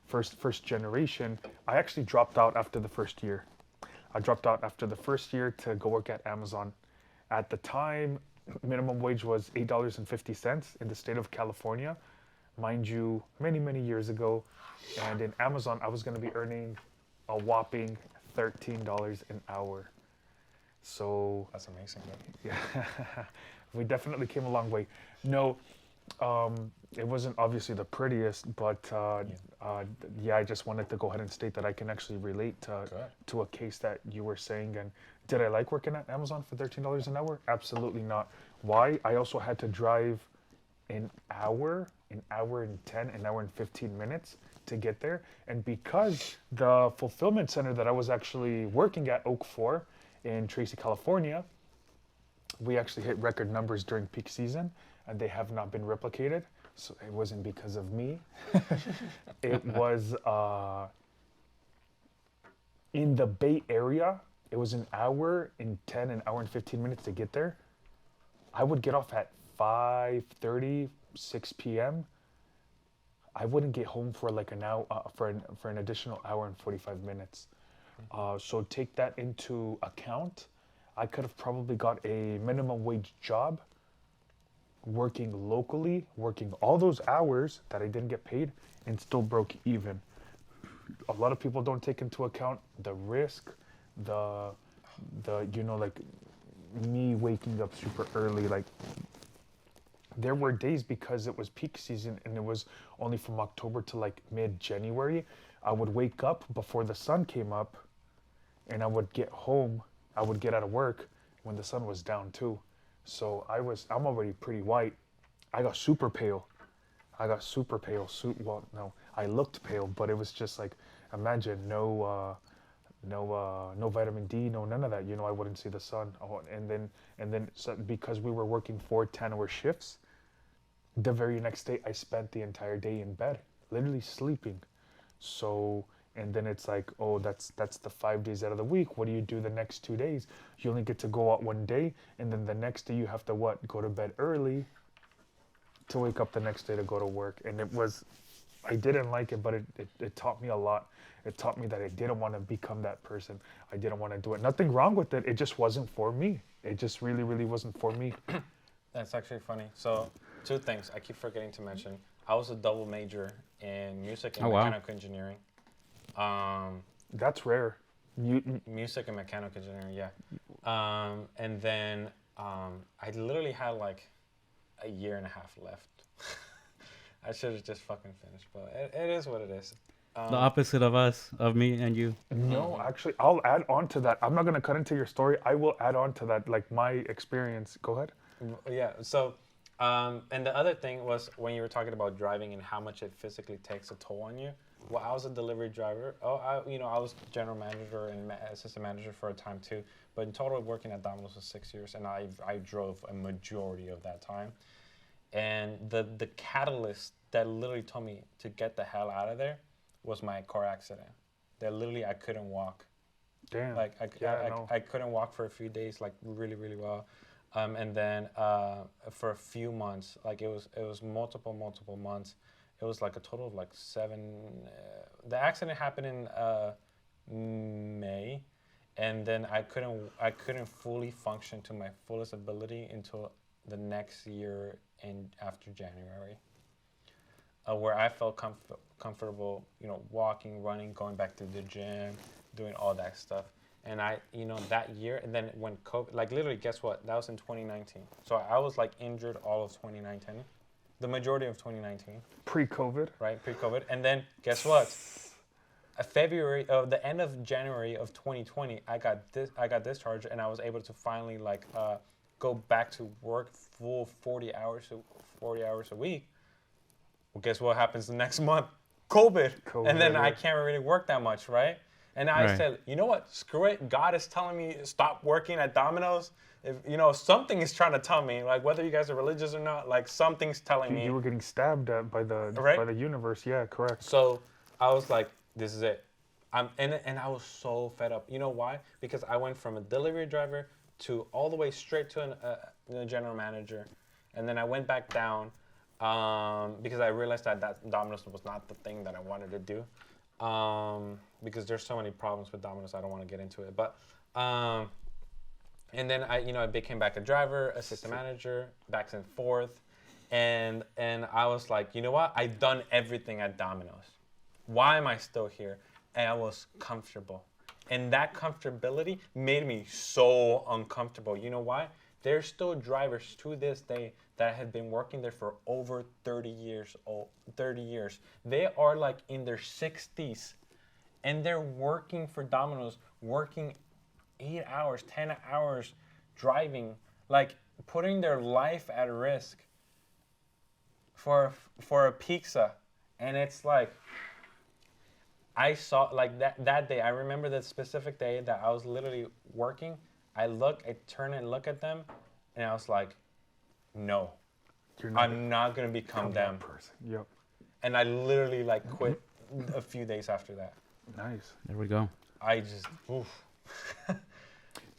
B: first generation, I actually dropped out after the first year. I dropped out after the first year to go work at Amazon. At the time, minimum wage was $8.50 in the state of California. Mind you, many, many years ago. And in Amazon, I was going to be earning a whopping $13 an hour. So
C: that's amazing.
B: Yeah, we definitely came a long way. No, it wasn't obviously the prettiest, but I just wanted to go ahead and state that I can actually relate to a case that you were saying. And did I like working at Amazon for $13 an hour? Absolutely not. Why? I also had to drive an hour and 10, an hour and 15 minutes to get there. And because the fulfillment center that I was actually working at, Oak 4 in Tracy, California, we actually hit record numbers during peak season, and they have not been replicated. So it wasn't because of me. It was in the Bay Area. It was an hour and 10, an hour and 15 minutes to get there. I would get off at 5:30, 6 p.m. I wouldn't get home for like an hour, for an additional hour and 45 minutes. So take that into account. I could have probably got a minimum wage job working locally, working all those hours that I didn't get paid, and still broke even. A lot of people don't take into account the risk, the like me waking up super early. Like there were days, because it was peak season and it was only from October to like mid-January, I would wake up before the sun came up, and I would get home. I would get out of work when the sun was down too. So I'm already pretty white. I got super pale. Well, no, I looked pale, but it was just like, imagine no vitamin D, no none of that. I wouldn't see the sun. Oh, and then so because we were working 4 10-hour shifts, the very next day I spent the entire day in bed, literally sleeping. So. And then it's like, oh, that's the 5 days out of the week. What do you do the next 2 days? You only get to go out one day, and then the next day you have to go to bed early to wake up the next day to go to work. And I didn't like it, but it taught me a lot. It taught me that I didn't want to become that person. I didn't want to do it. Nothing wrong with it. It just wasn't for me. It just really, really wasn't for me.
C: That's actually funny. So 2 things I keep forgetting to mention. I was a double major in music and mechanical engineering.
B: That's rare.
C: Music and mechanical engineering, yeah. And then I literally had like a year and a half left. I should have just fucking finished, but it is what it is.
A: The opposite of us, of me and you.
B: No, actually, I'll add on to that. I'm not gonna cut into your story. I will add on to that, like my experience. Go ahead.
C: Yeah. So, and the other thing was when you were talking about driving and how much it physically takes a toll on you. Well, I was a delivery driver. I was general manager and assistant manager for a time too. But in total, working at Domino's for 6 years, and I drove a majority of that time. And the catalyst that literally told me to get the hell out of there was my car accident. That literally I couldn't walk.
B: Damn.
C: Like I couldn't walk for a few days, like really well. And then for a few months, like it was multiple months. It was like a total of like 7. The accident happened in May, and then I couldn't fully function to my fullest ability until the next year and after January, where I felt comfortable, walking, running, going back to the gym, doing all that stuff. And that year, and then when COVID, like literally, guess what? That was in 2019. So I was like injured all of 2019, the majority of 2019.
B: Pre-COVID.
C: Right, pre-COVID. And then guess what? The end of January of 2020, I got discharged, and I was able to finally go back to work full 40 hours a week. Well, guess what happens the next month? COVID. And then I can't really work that much, right? And I said, you know what? Screw it. God is telling me stop working at Domino's. If something is trying to tell me, like whether you guys are religious or not, like something's telling me.
B: You were getting stabbed at by the universe. Yeah, correct.
C: So I was like, this is it. And I was so fed up. You know why? Because I went from a delivery driver to all the way straight to a general manager, and then I went back down because I realized that Domino's was not the thing that I wanted to do. Because there's so many problems with Domino's, I don't want to get into it. But and then I became back a driver, assistant manager, back and forth, and I was like, you know what? I've done everything at Domino's. Why am I still here? And I was comfortable, and that comfortability made me so uncomfortable. You know why? There's still drivers to this day that have been working there for over 30 years. They are like in their 60s, and they're working for Domino's, working 8 hours, 10 hours, driving, like putting their life at risk for a pizza. And it's like, I saw like that day. I remember the specific day that I was literally working. I turn and look at them, and I was like, no, I'm not gonna become them.
B: Person. Yep.
C: And I literally quit a few days after that.
B: Nice.
A: There we go.
B: Do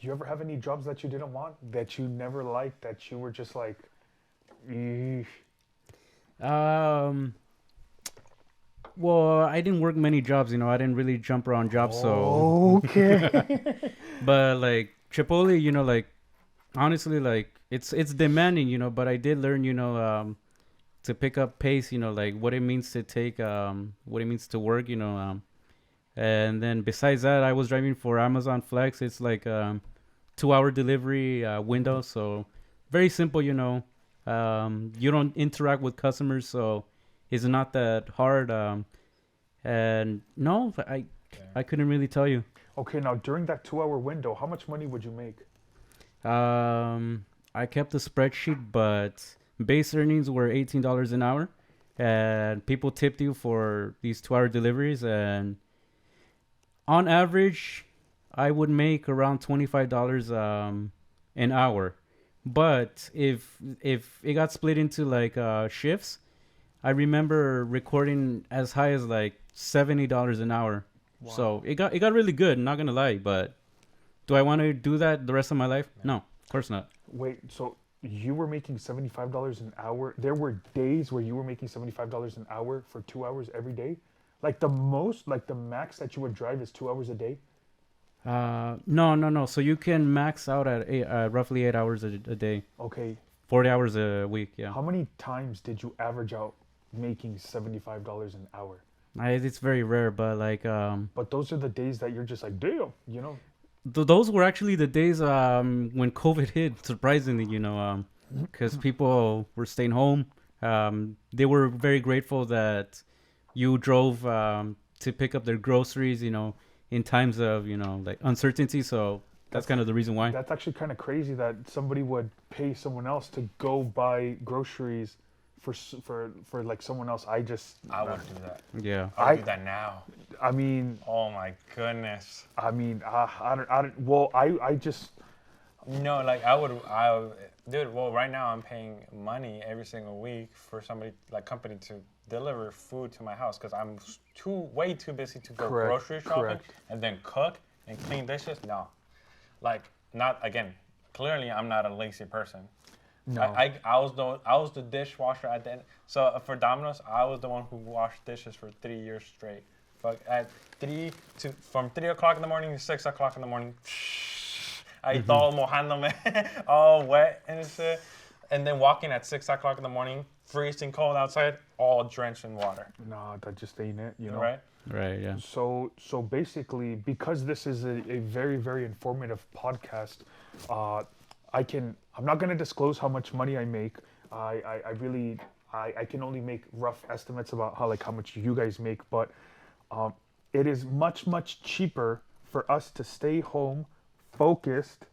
B: you ever have any jobs that you didn't want, that you never liked, that you were just like, eesh?
A: Well, I didn't work many jobs, I didn't really jump around jobs, so.
B: Okay.
A: But like Chipotle, honestly, it's demanding, but I did learn, to pick up pace, what it means to take, what it means to work, and then besides that, I was driving for Amazon Flex. It's like 2-hour delivery window, so very simple, you don't interact with customers, so it's not that hard. And no, I couldn't really tell you.
B: Okay, now during that 2-hour window, how much money would you make?
A: I kept a spreadsheet, but base earnings were $18 an hour, and people tipped you for these 2-hour deliveries, and on average, I would make around $25 an hour. But if it got split into shifts, I remember recording as high as $70 an hour. Wow. So it got really good, not gonna lie. But do I want to do that the rest of my life? No, of course not.
B: Wait, so you were making $75 an hour? There were days where you were making $75 an hour for 2 hours every day? The max that you would drive is 2 hours a day?
A: No. So you can max out at roughly 8 hours a day.
B: Okay.
A: 40 hours a week, yeah.
B: How many times did you average out making $75 an hour?
A: It's very rare, but like
B: But those are the days that you're just like, damn,
A: those were actually the days when COVID hit. Surprisingly, because people were staying home. They were very grateful that you drove to pick up their groceries. In times of like uncertainty. So that's kind of the reason why.
B: That's actually kind of crazy that somebody would pay someone else to go buy groceries for like someone else.
C: I would do that.
A: Yeah.
C: I would do that now.
B: I mean,
C: Oh my goodness.
B: I don't. Well, I just.
C: No, like dude. Well, right now I'm paying money every single week for somebody like company to deliver food to my house because I'm way too busy to go
B: Correct,
C: grocery shopping
B: correct.
C: and then cook and clean dishes. No, like not again. Clearly, I'm not a lazy person.
B: No.
C: I was the dishwasher at the end. So for Domino's, I was the one who washed dishes for 3 years straight. Fuck from 3 o'clock in the morning to 6 o'clock in the morning. Ahí todo mojándome, all wet and shit. And then walking at 6 o'clock in the morning, freezing cold outside, all drenched in water.
B: No, that just ain't it.
C: Right?
A: Right. Yeah.
B: So basically, because this is a very, very informative podcast, I'm not going to disclose how much money I make. I can only make rough estimates about how much you guys make, but it is much, much cheaper for us to stay home, focused,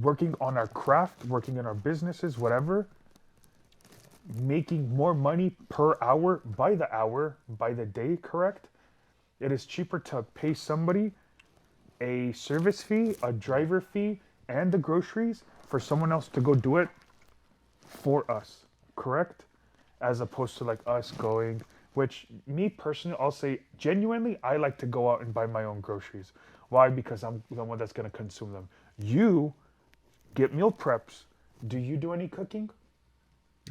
B: working on our craft, working in our businesses, whatever, making more money per hour, by the day, correct? It is cheaper to pay somebody a service fee, a driver fee, and the groceries for someone else to go do it for us, correct? As opposed to like us going, which me personally, I'll say genuinely, I like to go out and buy my own groceries. Why? Because I'm the one that's going to consume them. You get meal preps. Do you do any cooking?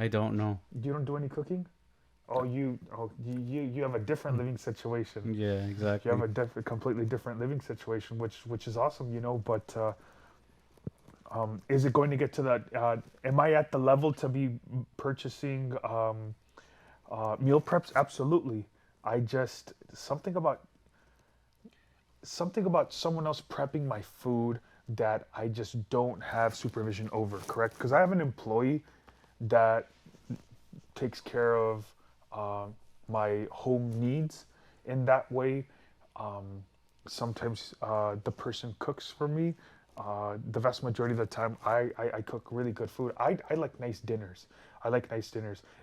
A: I don't know.
B: You don't do any cooking? You have a different living situation.
A: Yeah, exactly.
B: You have a completely different living situation, which is awesome, But is it going to get to that? Am I at the level to be purchasing meal preps? Absolutely. I just something about someone else prepping my food that I just don't have supervision over. Correct? Because I have an employee that takes care of my home needs in that way. Sometimes the person cooks for me. The vast majority of the time, I cook really good food. I like nice dinners.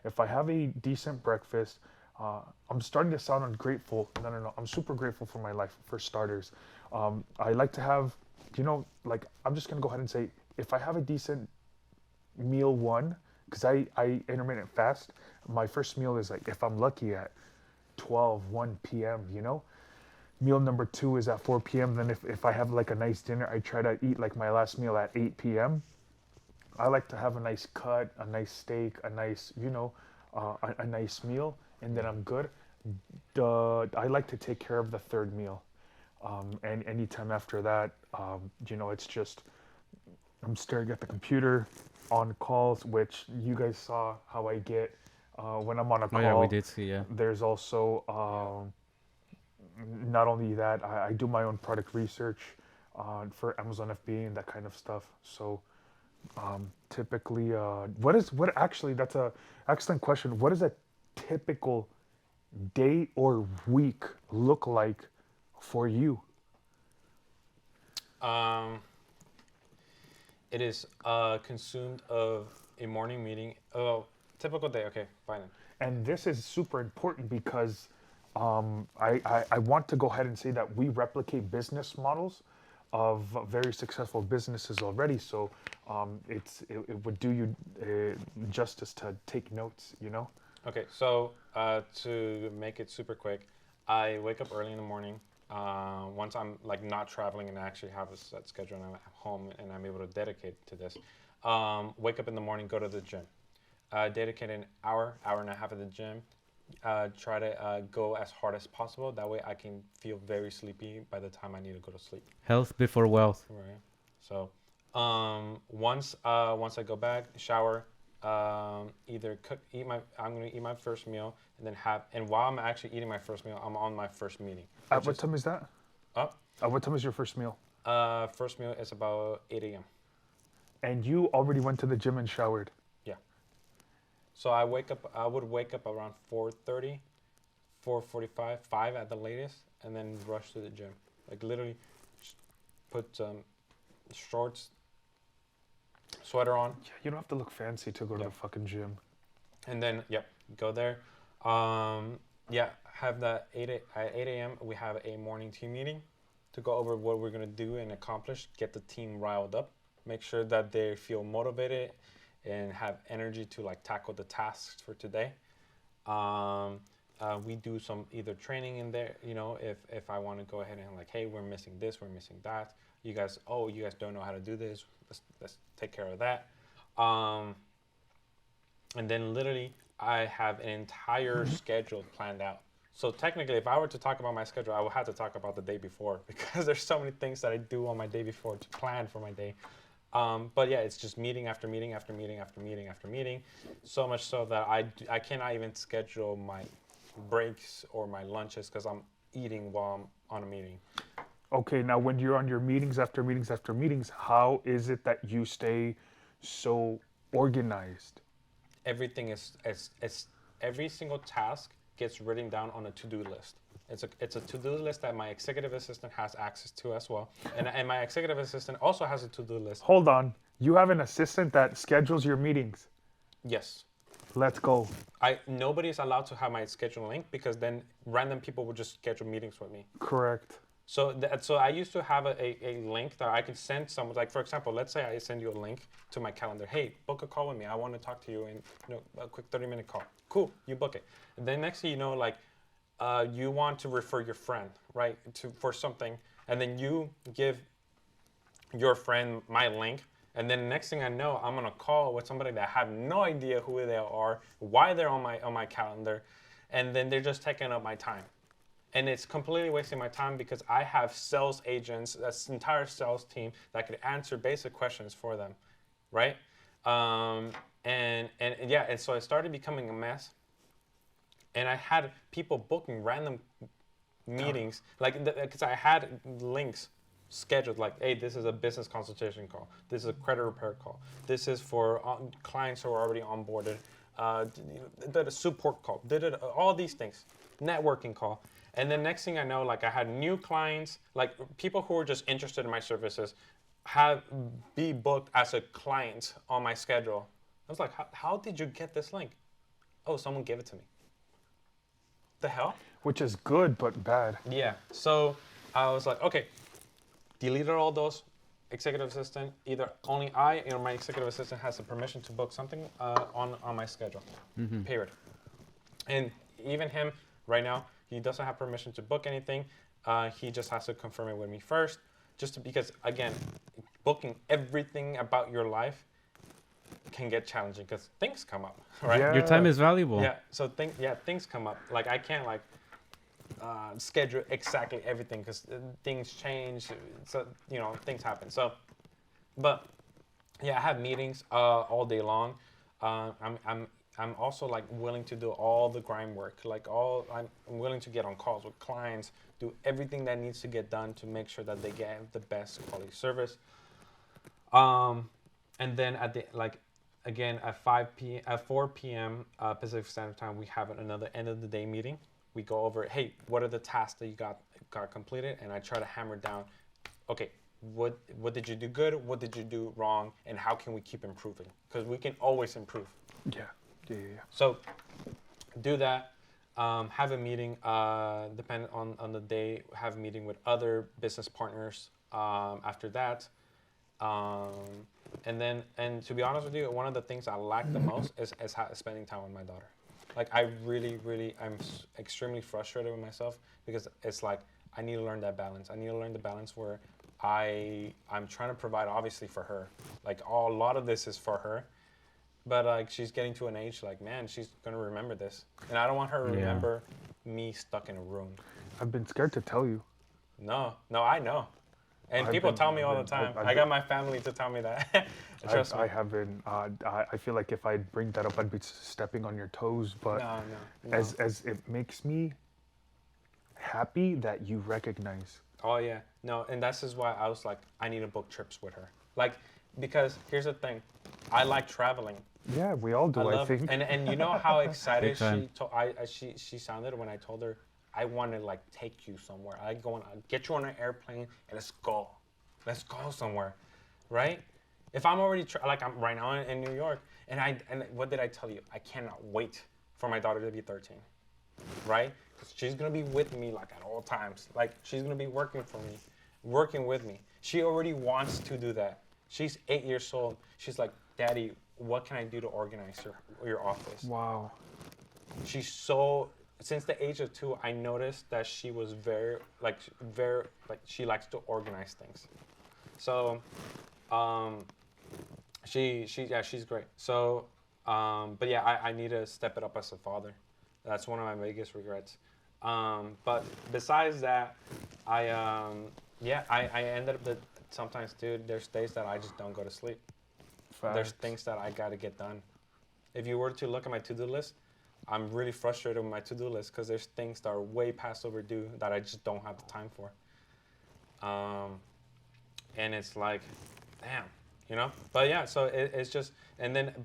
B: If I have a decent breakfast, I'm starting to sound ungrateful. No. I'm super grateful for my life, for starters. I like to have, I'm just going to go ahead and say, if I have a decent meal one, because I intermittent fast, my first meal is like, if I'm lucky, at 1 p.m., Meal number 2 is at 4 p.m. Then if I have like a nice dinner, I try to eat like my last meal at 8 p.m. I like to have a nice cut, a nice steak, a nice, a nice meal, and then I'm good. I like to take care of the third meal. And anytime after that, it's just, I'm staring at the computer on calls, which you guys saw how I get when I'm on a call.
A: Oh, yeah, we did see, yeah.
B: There's also, not only that, I do my own product research for Amazon FBA and that kind of stuff. So typically, that's a excellent question. What does a typical day or week look like for you?
C: It is consumed of a morning meeting. Oh, typical day. Okay, fine.
B: And this is super important because I want to go ahead and say that we replicate business models of very successful businesses already. So it would do you justice to take notes,
C: Okay, so to make it super quick, I wake up early in the morning. Once I'm like not traveling and I actually have a set schedule and I'm at home and I'm able to dedicate to this, wake up in the morning, go to the gym. Dedicate an hour and a half at the gym. Try to go as hard as possible. That way I can feel very sleepy by the time I need to go to sleep.
A: Health before wealth.
C: Right. So once I go back, shower, either I'm gonna eat my first meal and then and while I'm actually eating my first meal, I'm on my first meeting.
B: At what time is that?
C: Up.
B: At what time is your first meal?
C: First meal is about 8 a.m.
B: And you already went to the gym and showered.
C: Yeah. So I would wake up around 4:30, 4:45, 5 at the latest, and then rush to the gym. Like literally, just put shorts, sweater on,
B: Yeah, you don't have to look fancy to go to
C: Yeah.
B: the fucking gym.
C: and then go there. Have that at 8 a.m. We have a morning team meeting to go over what we're gonna do and accomplish, get the team riled up, make sure that they feel motivated and have energy to like tackle the tasks for today. We do some either training in there, if I want to go ahead and like, hey, we're missing this, we're missing that. You guys don't know how to do this. Let's take care of that. And then literally I have an entire schedule planned out. So technically, if I were to talk about my schedule, I would have to talk about the day before because there's so many things that I do on my day before to plan for my day. But yeah, it's just meeting after meeting after meeting after meeting after meeting. So much so that I cannot even schedule my breaks or my lunches because I'm eating while I'm on a meeting.
B: Okay, now when you're on your meetings after meetings after meetings, how is it that you stay so organized?
C: Everything is every single task gets written down on a to-do list. It's a to-do list that my executive assistant has access to as well, and my executive assistant also has a to-do list.
B: Hold on. You have an assistant that schedules your meetings.
C: Yes.
B: Let's go.
C: Nobody's allowed to have my schedule link because then random people would just schedule meetings with me.
B: Correct.
C: So I used to have a link that I could send someone, like for example, let's say I send you a link to my calendar. Hey, book a call with me. I want to talk to you in a quick 30-minute call. Cool, you book it. And then next thing you know, like you want to refer your friend, right, for something, and then you give your friend my link. And then next thing I know, I'm on a call with somebody that I have no idea who they are, why they're on my calendar, and then they're just taking up my time. And it's completely wasting my time because I have sales agents, this entire sales team that could answer basic questions for them, right? And so it started becoming a mess. And I had people booking random meetings, because I had links scheduled, like, hey, this is a business consultation call. This is a credit repair call. This is for clients who are already onboarded. The support call. All these things. Networking call. And then next thing I know, like I had new clients, like people who were just interested in my services, be booked as a client on my schedule. I was like, how did you get this link? Oh, someone gave it to me. The hell?
B: Which is good, but bad.
C: Yeah. So I was like, okay, deleted all those. Executive assistant, either only I or my executive assistant has the permission to book something on my schedule, period. And even him right now, he doesn't have permission to book anything. He just has to confirm it with me first, because again, booking everything about your life can get challenging because things come up, right?
B: Yeah.
A: Your time is valuable.
C: Yeah. So things come up. Like I can't schedule exactly everything because things change. So things happen. So, but yeah, I have meetings all day long. I'm also like willing to do all the grind work. I'm willing to get on calls with clients, do everything that needs to get done to make sure that they get the best quality service. And then at 4 p.m. Pacific Standard Time, we have another end of the day meeting. We go over, hey, what are the tasks that you got completed? And I try to hammer down, okay, what did you do good? What did you do wrong? And how can we keep improving? Because we can always improve.
B: Yeah.
C: So do that. Have a meeting, depending on the day, have a meeting with other business partners after that. And to be honest with you, one of the things I lack the most is spending time with my daughter. Like I'm extremely frustrated with myself because it's like I need to learn that balance. I need to learn the balance where I'm trying to provide obviously for her. Like a lot of this is for her, but like she's getting to an age like, man, she's gonna remember this, and I don't want her to remember me stuck in a room.
B: I've been scared to tell you.
C: No, I know. And
B: I've
C: people
B: been-
C: tell me
B: I've
C: all the
B: been-
C: time.
B: I've
C: I
B: been-
C: got my family to tell me that. Trust me.
B: I haven't. I feel like if I bring that up, I'd be stepping on your toes. But
C: No.
B: as it makes me happy that you recognize.
C: Oh yeah, no, and that's just why I was like, I need to book trips with her. Like, because here's the thing, I like traveling.
B: Yeah, we all do. I think.
C: and you know how excited
A: Big time.
C: she sounded when I told her I want to like take you somewhere. I go on, get you on an airplane and let's go somewhere, right? If I'm already like I'm right now in New York, and what did I tell you? I cannot wait for my daughter to be 13, right? Because she's gonna be with me like at all times. Like she's gonna be working for me, working with me. She already wants to do that. She's 8 years old. She's like, Daddy, what can I do to organize your office?
B: Wow.
C: She's so since the age of 2, I noticed that she was very she likes to organize things. So, she's great. So, but yeah, I need to step it up as a father. That's one of my biggest regrets. But besides that, I ended up that sometimes, dude, there's days that I just don't go to sleep. There's
B: Facts.
C: things that I got to get done. If you were to look at my to-do list, I'm really frustrated with my to-do list because there's things that are way past overdue that I just don't have the time for. And it's like, damn, you know? But yeah, so it's just,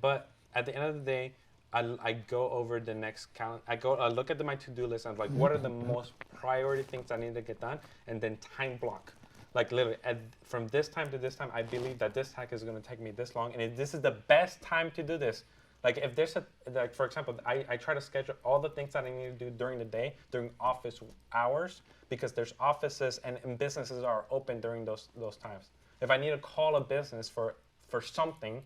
C: but at the end of the day, I go over the next calendar. I look at my to-do list and I'm like, what are the most priority things I need to get done? And then time block. Like literally, from this time to this time, I believe that this hack is going to take me this long, and this is the best time to do this. Like if there's like for example, I try to schedule all the things that I need to do during the day, during office hours, because there's offices and businesses are open during those times. If I need to call a business for something,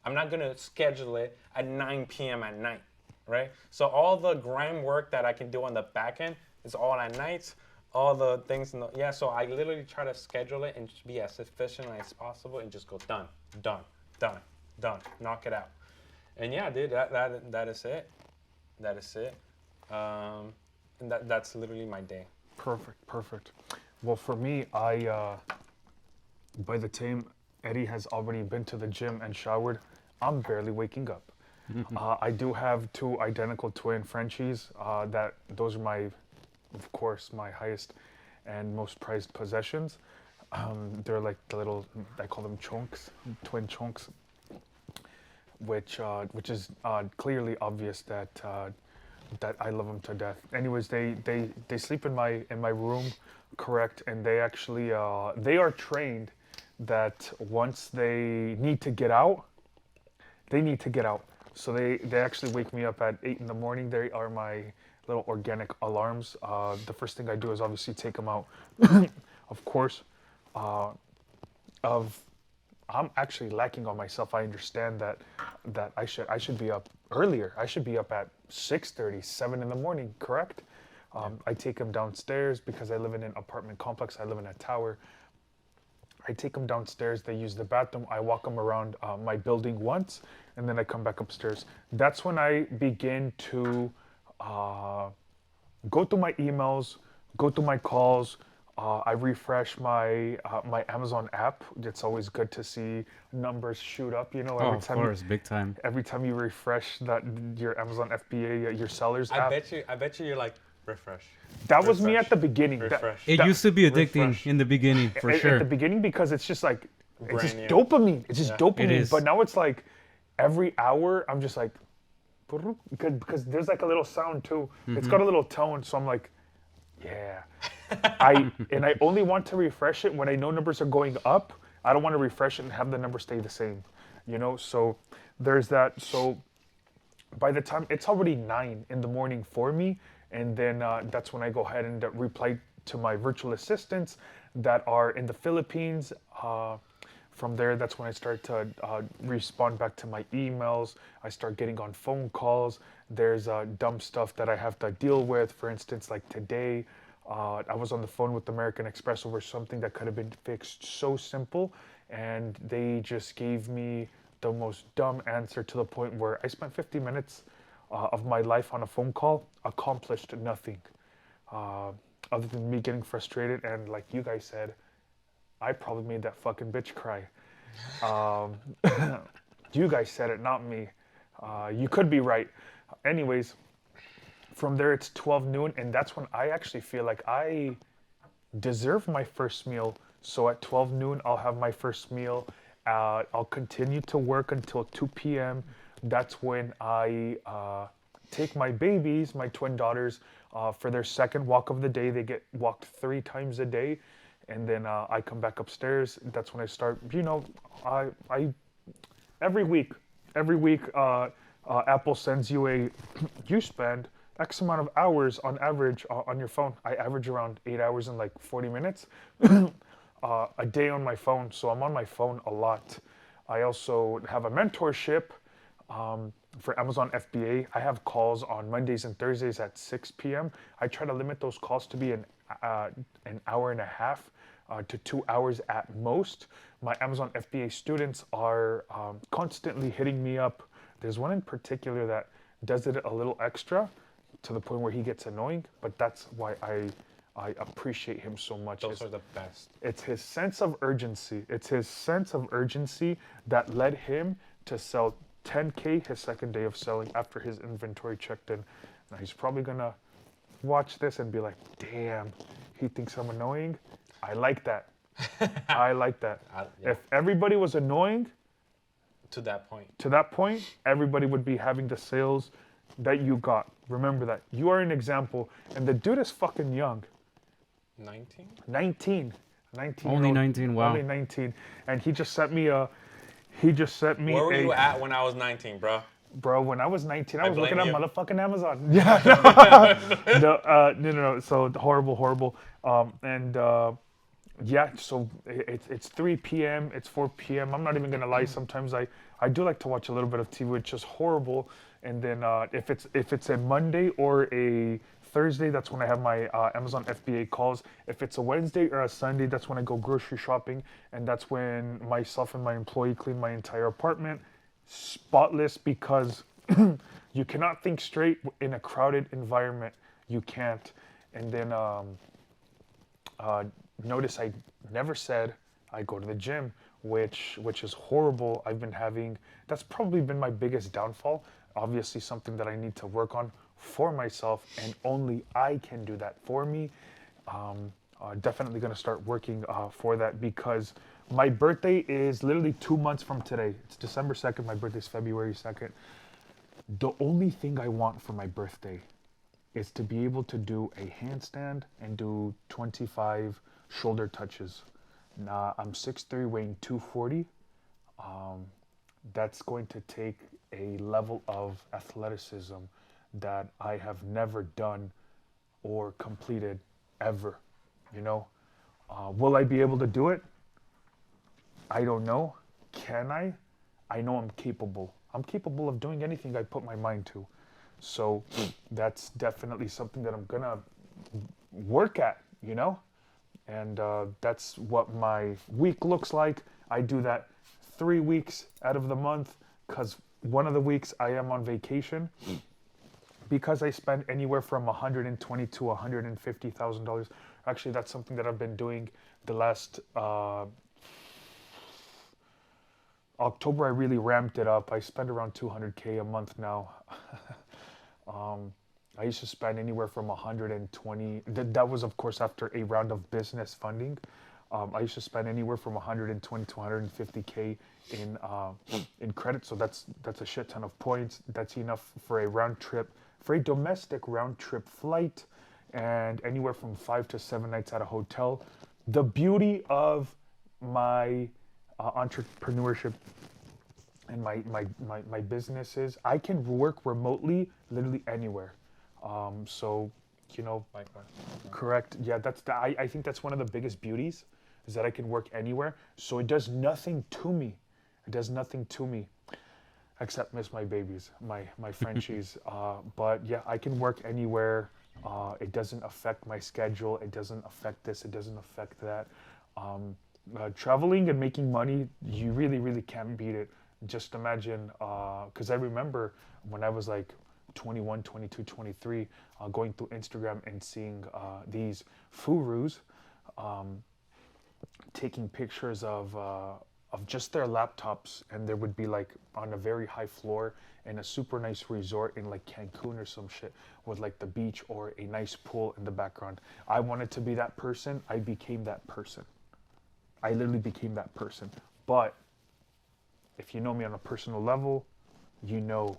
C: I'm not going to schedule it at 9 p.m. at night, right? So all the grind work that I can do on the back end is all at nights. All the things, so I literally try to schedule it and just be as efficient as possible and just go done, knock it out. And yeah, dude, that is it. That is it. And that's literally my day.
B: Perfect. Well, for me, by the time Eddie has already been to the gym and showered, I'm barely waking up. I do have 2 identical twin Frenchies. Those are of course, my highest and most prized possessions. They're like the little, I call them chunks, twin chunks, which is clearly obvious that I love them to death. Anyways, they sleep in my room, correct? And they actually they are trained that once they need to get out, they need to get out. So they actually wake me up at 8 in the morning. They are my little organic alarms. The first thing I do is obviously take them out. Of course, I'm actually lacking on myself. I understand that I should be up earlier. I should be up at 6:30, 7 in the morning, correct? I take them downstairs because I live in an apartment complex. I live in a tower. I take them downstairs. They use the bathroom. I walk them around my building once, and then I come back upstairs. That's when I begin to go through my emails, go through my calls. I refresh my Amazon app. It's always good to see numbers shoot up. You know,
A: Oh, of course, big time.
B: every time you refresh your Amazon FBA, your seller's
C: I
B: app.
C: bet you you're like refresh.
B: That was me
C: Refresh.
B: at the beginning.
C: Refresh.
A: It used to be addicting
C: refresh.
A: in the beginning, for
B: At
A: sure.
B: the beginning, because it's just like it's
C: Brand
B: just
C: new.
B: dopamine. It's just
C: Yeah.
B: dopamine.
A: It is.
B: But now it's like every hour I'm just like because there's like a little sound too. It's got a little tone, so I'm like, yeah. I only want to refresh it when I know numbers are going up. I don't want to refresh it and have the number stay the same. You know, so there's that. So by the time it's already 9 in the morning for me, and then that's when I go ahead and reply to my virtual assistants that are in the Philippines. From there, that's when I start to respond back to my emails. I start getting on phone calls. There's dumb stuff that I have to deal with. For instance, like today, I was on the phone with American Express over something that could have been fixed so simple, and they just gave me the most dumb answer to the point where I spent 50 minutes of my life on a phone call, accomplished nothing, other than me getting frustrated and, like you guys said, I probably made that fucking bitch cry. Um, you guys said it, not me. You could be right. Anyways, from there it's 12 noon, and that's when I actually feel like I deserve my first meal. So at 12 noon, I'll have my first meal. I'll continue to work until 2 p.m. That's when I take my babies, my twin daughters, for their second walk of the day. They get walked 3 times a day. And then I come back upstairs. That's when I start, I every week, Apple sends you you spend X amount of hours on average on your phone. I average around 8 hours and like 40 minutes a day on my phone. So I'm on my phone a lot. I also have a mentorship for Amazon FBA. I have calls on Mondays and Thursdays at 6 p.m. I try to limit those calls to be an hour and a half to 2 hours at most. My Amazon FBA students are constantly hitting me up. There's one in particular that does it a little extra to the point where he gets annoying, but that's why I appreciate him so much.
C: Those are the best.
B: It's his sense of urgency. It's his sense of urgency that led him to sell 10K his second day of selling after his inventory checked in. Now he's probably gonna watch this and be like, damn, he thinks I'm annoying. I like that. I like that.
C: Yeah.
B: If everybody was annoying
C: To that point.
B: everybody would be having the sales that you got. Remember that. You are an example. And the dude is fucking young.
C: 19?
B: 19. 19.
A: Only 19, wow.
B: Only 19. And he just sent me
C: Where were you at when I was 19, bro?
B: Bro, when I was 19, I was
C: blame
B: looking at
C: you.
B: motherfucking Amazon. Yeah. No. So horrible. Yeah, so it's 3 p.m., it's 4 p.m. I'm not even gonna lie. Sometimes I do like to watch a little bit of TV, which is horrible. And then if it's a Monday or a Thursday, that's when I have my Amazon FBA calls. If it's a Wednesday or a Sunday, that's when I go grocery shopping, and that's when myself and my employee clean my entire apartment, spotless, because you cannot think straight in a crowded environment. You can't. And then notice I never said I go to the gym, which is horrible. That's probably been my biggest downfall. Obviously something that I need to work on for myself, and only I can do that for me. Definitely gonna start working for that, because my birthday is literally 2 months from today. It's December 2nd, my birthday's February 2nd. The only thing I want for my birthday is to be able to do a handstand and do 25 shoulder touches. Now, I'm 6'3", weighing 240. That's going to take a level of athleticism that I have never done or completed ever, Will I be able to do it? I don't know. Can I? I know I'm capable. I'm capable of doing anything I put my mind to. So that's definitely something that I'm gonna work at, And that's what my week looks like. I do that 3 weeks out of the month, because one of the weeks I am on vacation, because I spend anywhere from $120,000 to $150,000. Actually, that's something that I've been doing the last October. I really ramped it up. I spend around $200K a month now. I used to spend anywhere from 120. That was, of course, after a round of business funding. I used to spend anywhere from 120 to 150K in credit. So that's a shit ton of points. That's enough for a domestic round trip flight, and anywhere from 5 to 7 nights at a hotel. The beauty of my entrepreneurship and my businesses, I can work remotely literally anywhere.
C: Likewise.
B: Correct. Yeah, I think that's one of the biggest beauties, is that I can work anywhere. So it does nothing to me. It does nothing to me, except miss my babies, my Frenchies. But yeah, I can work anywhere. It doesn't affect my schedule. It doesn't affect this. It doesn't affect that. Traveling and making money, you really, really can't beat it. Just imagine, because I remember when I was like 21, 22, 23, going through Instagram and seeing these furus taking pictures of just their laptops, and there would be like on a very high floor in a super nice resort in like Cancun or some shit with like the beach or a nice pool in the background. I wanted to be that person. I became that person. I literally became that person. But if you know me on a personal level, you know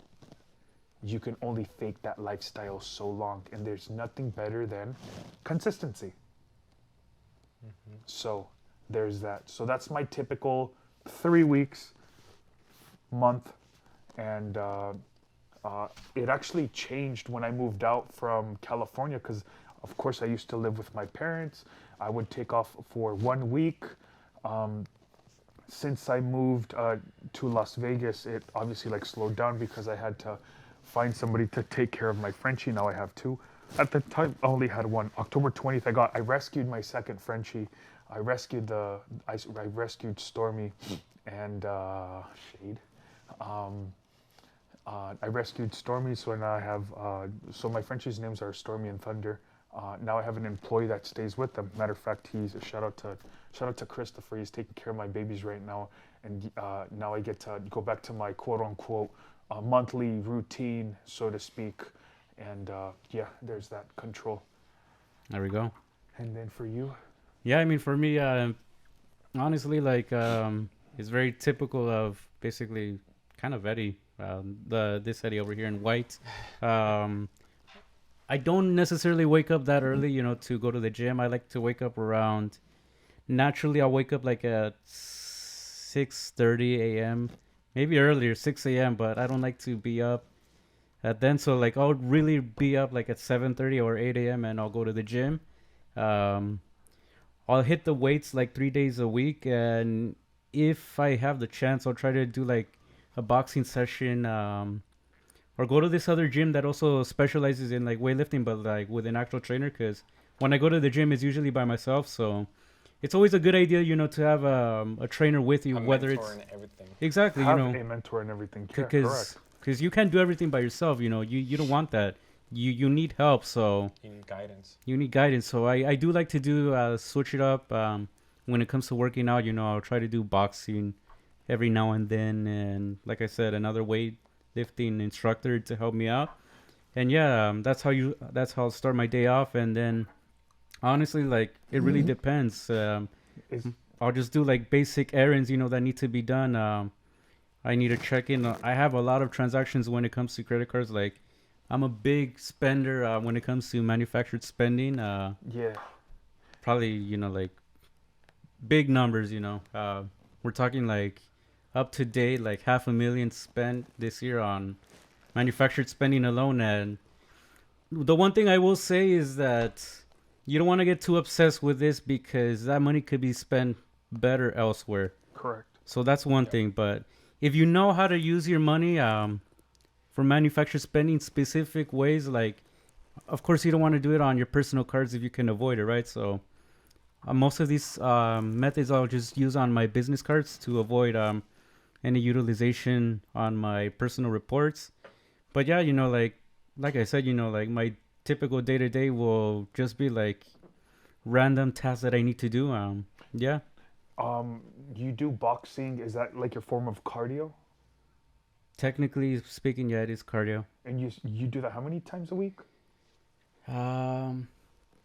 B: you can only fake that lifestyle so long, and there's nothing better than consistency. So there's that. So that's my typical 3 weeks, month, and it actually changed when I moved out from California because, of course, I used to live with my parents. I would take off for 1 week. Since I moved to Las Vegas, it obviously like slowed down because I had to find somebody to take care of my Frenchie. Now I have two. At the time, I only had one. October 20th, I rescued my second Frenchie. I rescued Stormy and Shade. I rescued Stormy, so now I have, so my Frenchie's names are Stormy and Thunder. Now I have an employee that stays with them. Matter of fact, he's a shout out to Christopher. He's taking care of my babies right now, and now I get to go back to my quote unquote monthly routine, so to speak. And yeah, there's that control.
A: There we go.
B: And then for you,
A: Yeah, I mean, for me, honestly, like, it's very typical of basically kind of Eddie, this Eddie over here in white. I don't necessarily wake up that early, to go to the gym. I like to wake up around, naturally, I'll wake up like at 6:30 a.m., maybe earlier, 6 a.m., but I don't like to be up at then. So, like, I'll really be up like at 7:30 or 8 a.m., and I'll go to the gym. I'll hit the weights like 3 days a week, and if I have the chance, I'll try to do like a boxing session, or go to this other gym that also specializes in like weightlifting, but like with an actual trainer. Because when I go to the gym, it's usually by myself, so it's always a good idea, to have a trainer with you,
C: A
A: whether
C: mentor
A: it's
C: and everything.
A: exactly,
B: have a mentor and everything. Yeah, correct.
A: because you can't do everything by yourself. You don't want that. You need help, so
C: You need guidance.
A: you need guidance. So I do like to do switch it up. When it comes to working out, I'll try to do boxing every now and then, and like I said, another weightlifting instructor to help me out. And yeah, that's how I'll start my day off. And then honestly, like, it really depends. I'll just do like basic errands, that need to be done. I need to check in. I have a lot of transactions when it comes to credit cards. Like, I'm a big spender when it comes to manufactured spending.
B: Yeah.
A: Probably, like big numbers, we're talking like up to date, like $500,000 spent this year on manufactured spending alone. And the one thing I will say is that you don't want to get too obsessed with this because that money could be spent better elsewhere.
B: Correct.
A: So that's one thing. But if you know how to use your money for manufactured spending specific ways, like, of course, you don't want to do it on your personal cards if you can avoid it, right? So most of these methods I'll just use on my business cards to avoid any utilization on my personal reports. But yeah, like I said, like my typical day to day will just be like random tasks that I need to do. Yeah.
B: You do boxing. Is that like your form of cardio?
A: Technically speaking, yeah, it is cardio.
B: And you do that how many times a week?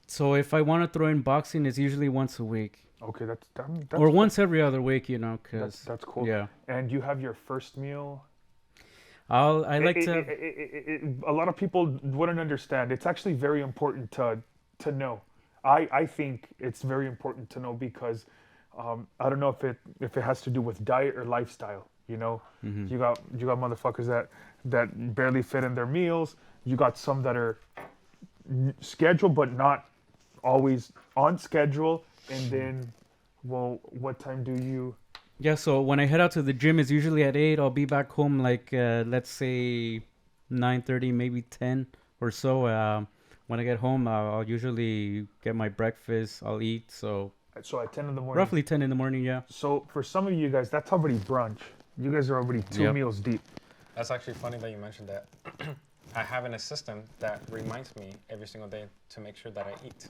A: So if I want to throw in boxing, it's usually once a week.
B: Okay, that's
A: or once every other week, because
B: that's cool.
A: Yeah.
B: And you have your first meal.
A: I like to.
B: A lot of people wouldn't understand. It's actually very important to know. I think it's very important to know because I don't know if it has to do with diet or lifestyle.
A: Mm-hmm.
B: You got motherfuckers that barely fit in their meals. You got some that are scheduled but not always on schedule. And then, well, what time do you?
A: Yeah, so when I head out to the gym, it's usually at 8. I'll be back home like let's say 9:30, maybe 10 or so. When I get home, I'll usually get my breakfast. I'll eat. So
B: at 10 in the morning.
A: Roughly 10 in the morning, yeah.
B: So for some of you guys, that's already brunch. You guys are already two meals deep.
C: That's actually funny that you mentioned that. I have an assistant that reminds me every single day to make sure that I eat.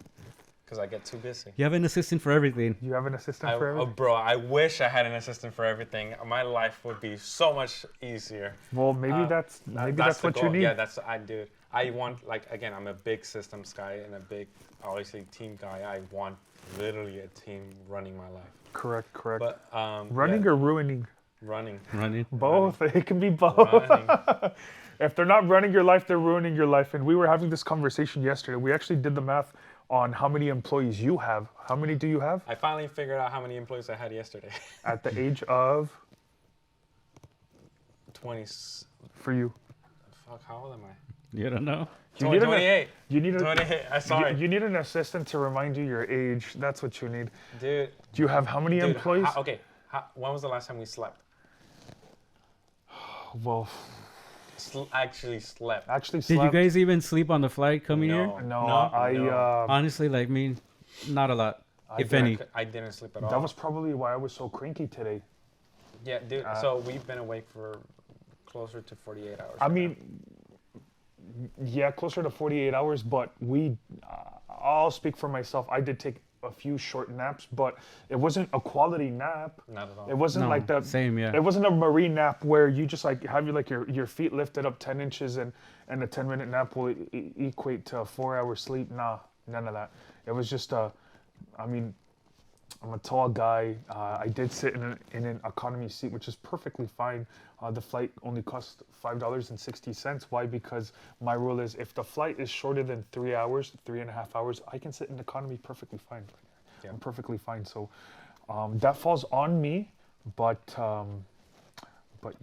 C: because I get too busy.
A: You have an assistant for everything.
B: You have an assistant for everything?
C: Bro, I wish I had an assistant for everything. My life would be so much easier.
B: Well, maybe that's
C: the
B: what
C: goal.
B: you need.
C: Yeah, I do. I want, like, again, I'm a big systems guy and a big, obviously, team guy. I want literally a team running my life.
B: Correct.
C: But
B: Running or ruining?
C: Running.
B: Both.
C: Running.
B: It can be both.
C: Running.
B: If they're not running your life, they're ruining your life. And we were having this conversation yesterday. We actually did the math on how many employees you have. How many do you have?
C: I finally figured out how many employees I had yesterday.
B: At the age of?
C: 20.
B: For you.
C: Fuck, how old am I?
A: You don't know?
C: 28.
B: You need
C: 28. I'm sorry.
B: You need an assistant to remind you your age. That's what you need.
C: Dude.
B: Do you have how many employees?
C: When was the last time we slept?
B: Well,
C: Actually slept.
A: Did you guys even sleep on the flight coming here?
B: No,
C: No.
A: Honestly, like me, not a lot, if any.
C: I didn't sleep at all.
B: That was probably why I was so cranky today.
C: Yeah, dude. So we've been awake for closer to 48 hours.
B: I mean, yeah, closer to 48 hours, but I'll speak for myself. I did take a few short naps, but it wasn't a quality nap.
C: Not at all.
B: It wasn't like the
A: same, yeah.
B: It wasn't a marine nap where you just like have your feet lifted up 10 inches and a 10-minute nap will equate to a 4-hour sleep. Nah, none of that. It was just I mean, I'm a tall guy. I did sit in an economy seat, which is perfectly fine. The flight only cost $5.60. Why? Because my rule is if the flight is shorter than 3 hours, 3.5 hours, I can sit in economy perfectly fine. Yeah. I'm perfectly fine. So that falls on me, but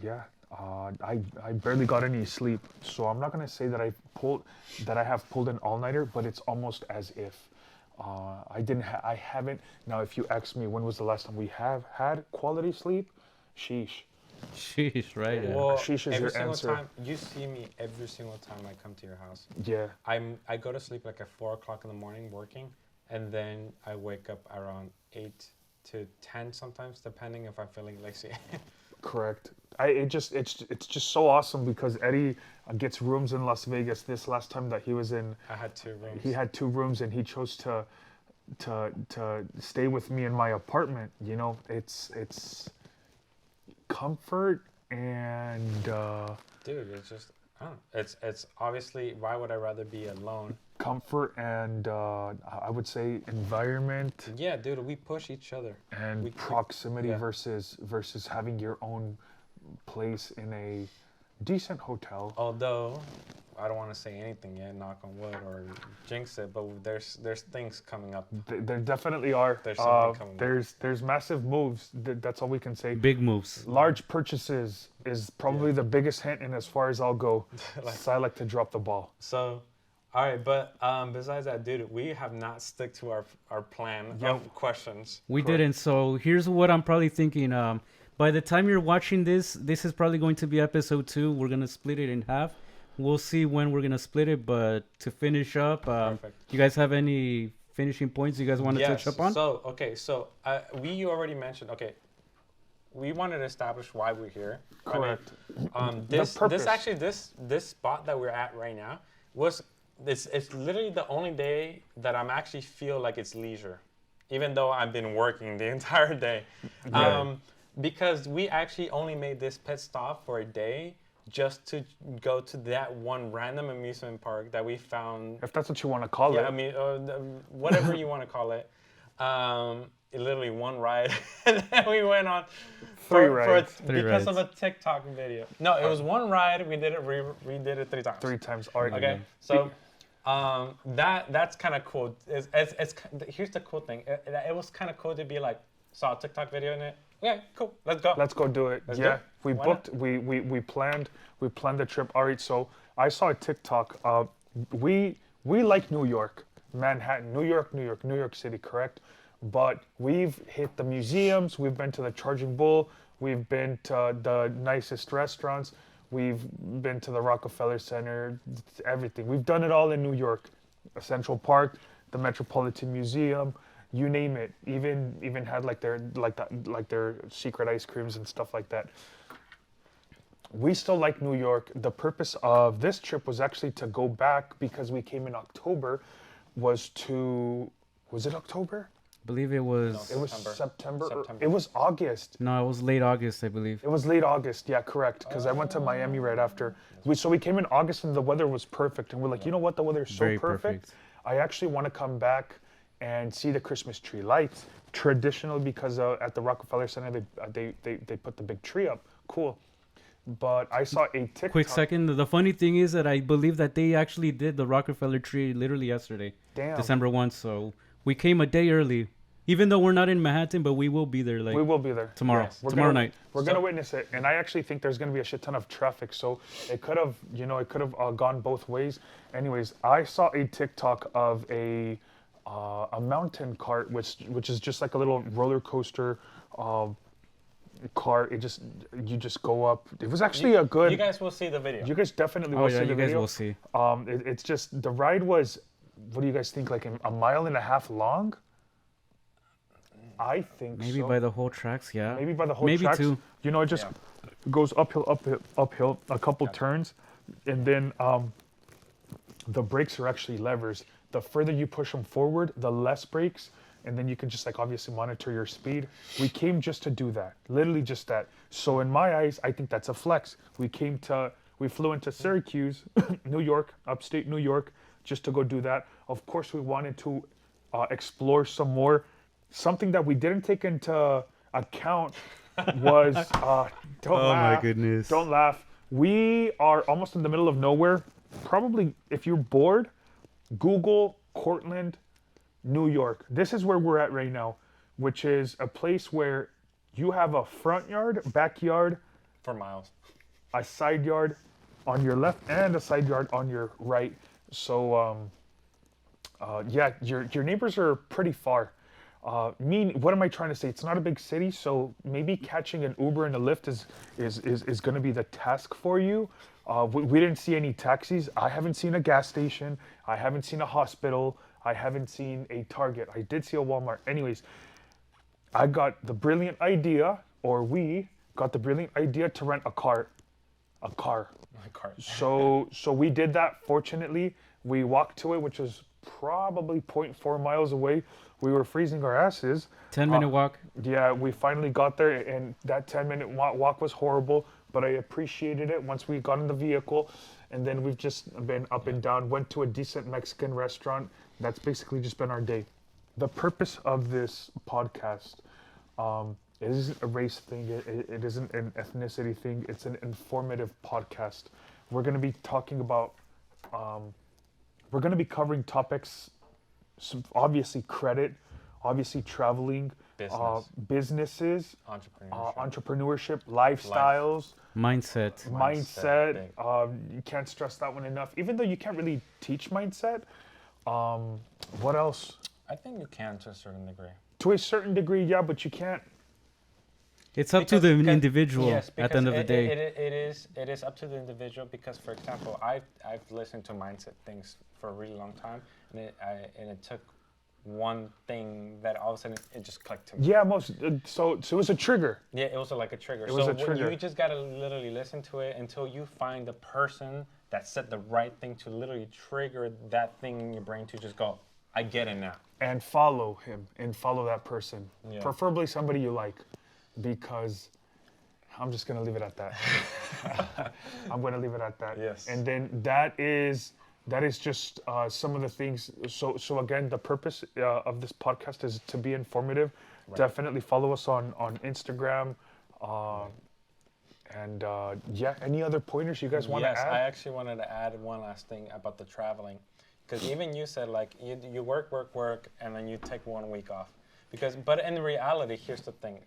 B: yeah, I barely got any sleep. So I'm not gonna say that I have pulled an all-nighter, but it's almost as if. I haven't. Now, if you ask me when was the last time we have had quality sleep, sheesh.
A: Sheesh, right? Yeah.
C: Well,
B: sheesh is your answer.
C: Time you see me every single time I come to your house.
B: Yeah.
C: I go to sleep like at 4 o'clock in the morning working, and then I wake up around 8 to 10 sometimes, depending if I'm feeling lazy.
B: Correct. It's just so awesome because Eddie gets rooms in Las Vegas. This last time that he was in,
C: I had 2 rooms.
B: He had 2 rooms, and he chose to stay with me in my apartment. You know, it's comfort and
C: dude, it's just I don't know. It's obviously, why would I rather be alone?
B: Comfort and I would say environment.
C: Yeah, dude, we push each other.
B: And proximity versus having your own place in a decent hotel.
C: Although I don't want to say anything yet, knock on wood, or jinx it, but there's things coming up.
B: There definitely are.
C: There's something coming up.
B: There's massive moves. That's all we can say.
A: Big moves.
B: Large purchases is probably the biggest hint, and as far as I'll go, so I like to drop the ball.
C: So, all right, but besides that, dude, we have not stuck to our plan of questions.
A: We didn't. So here's what I'm probably thinking. By the time you're watching this is probably going to be episode 2. We're gonna split it in half. We'll see when we're gonna split it, but to finish up, you guys have any finishing points you guys want to touch up on?
C: So we already mentioned. Okay, we wanted to establish why we're here.
B: Correct.
C: I mean, this spot that we're at right now it's literally the only day that I'm actually feel like it's leisure, even though I've been working the entire day.
B: Yeah.
C: Because we actually only made this pit stop for a day just to go to that one random amusement park that we found.
B: If that's what you want to call it.
C: I mean, whatever you want to call it. Literally one ride, and then we went on because of a TikTok video. No, it was one ride. We did it. We did it 3 times.
B: 3 times already.
C: Okay, so that's kind of cool. Here's the cool thing. It was kind of cool to be like, saw a TikTok video in it. Yeah, cool. Let's go.
B: Let's go do it. We booked. We planned the trip. All right. So I saw a TikTok. We like New York, Manhattan, New York City, correct? But we've hit the museums. We've been to the Charging Bull. We've been to the nicest restaurants. We've been to the Rockefeller Center. Everything. We've done it all in New York. Central Park, the Metropolitan Museum. You name it. Even had like their secret ice creams and stuff like that. We still like New York. The purpose of this trip was actually to go back because we came in October, was to Was it October?
A: I believe it was.
B: It was
C: September.
B: September.
C: September.
B: It was August.
A: No, it was late August, I believe.
B: It was late August. Yeah, correct. Because I went to Miami right after. So we came in August and the weather was perfect. And we're like, you know what? The weather is so
A: Very
B: perfect.
A: perfect.
B: I actually want to come back and see the Christmas tree lights. Traditionally, because at the Rockefeller Center, they put the big tree up. Cool. But I saw a TikTok.
A: Quick second. The funny thing is that I believe that they actually did the Rockefeller tree literally yesterday,
B: Damn.
A: December 1. So we came a day early, even though we're not in Manhattan, but we will be there
B: We will be there.
A: tomorrow.
C: Yes.
A: Tomorrow night.
B: We're gonna witness it, and I actually think there's gonna be a shit ton of traffic. So it could have, gone both ways. Anyways, I saw a TikTok of a mountain cart, which is just like a little roller coaster cart. You just go up. It was actually a good.
C: You guys will see the video.
B: You guys definitely
A: Oh
B: will
A: yeah,
B: see the
A: you guys
B: video.
A: will see.
B: It's just the ride was. What do you guys think? Like a mile and a half long? I think
A: Maybe
B: so.
A: by the whole tracks, yeah.
B: Maybe by the whole
A: Maybe
B: tracks.
A: two.
B: It just goes uphill, a couple turns, and then the brakes are actually levers. The further you push them forward, the less brakes, and then you can just like obviously monitor your speed. We came just to do that, literally just that. So in my eyes, I think that's a flex. We flew into Syracuse, New York, upstate New York, just to go do that. Of course, we wanted to explore some more. Something that we didn't take into account was don't laugh.
A: my goodness.
B: Don't laugh. We are almost in the middle of nowhere. Probably, if you're bored, Google Cortland, New York. This is where we're at right now, which is a place where you have a front yard, backyard,
C: for miles.
B: a side yard on your left, and a side yard on your right. So, yeah, your neighbors are pretty far. What am I trying to say? It's not a big city, so maybe catching an Uber and a Lyft is going to be the task for you. We didn't see any taxis. I haven't seen a gas station. I haven't seen a hospital. I haven't seen a Target. I did see a Walmart. Anyways, I got the brilliant idea, or we got the brilliant idea to rent a car.
C: My car.
B: So we did that. Fortunately, we walked to it, which was probably 0.4 miles away. We were freezing our asses.
A: 10-minute walk.
B: Yeah, we finally got there, and that 10-minute walk was horrible, but I appreciated it once we got in the vehicle. And then we've just been up and down, went to a decent Mexican restaurant. That's basically just been our day. The purpose of this podcast, it isn't a race thing, it isn't an ethnicity thing, it's an informative podcast. We're going to be talking about, we're going to be covering topics, obviously credit, obviously traveling, businesses, entrepreneurship, lifestyles, mindset.
C: Big.
B: You can't stress that one enough. Even though you can't really teach mindset. What else?
C: I think you can to a certain degree.
B: To a certain degree, yeah, but you can't.
A: It's up to the individual at the end of the day.
C: It is up to the individual because, for example, I've listened to mindset things for a really long time, and it took one thing that all of a sudden it just clicked to me.
B: Yeah, so it was a trigger.
C: Yeah, it was like a trigger.
B: It was a trigger.
C: You just gotta literally listen to it until you find the person that said the right thing to literally trigger that thing in your brain to just go, I get it now.
B: And follow him and follow that person.
C: Yeah.
B: Preferably somebody you like, because I'm just gonna leave it at that. I'm gonna leave it at that.
C: Yes.
B: And then that is just some of the things. So again, the purpose of this podcast is to be informative. Right. Definitely follow us on Instagram. And yeah, any other pointers you guys want to add?
C: Yes, I actually wanted to add one last thing about the traveling. Because even you said, like, you work, and then you take 1 week off. But in reality, here's the thing.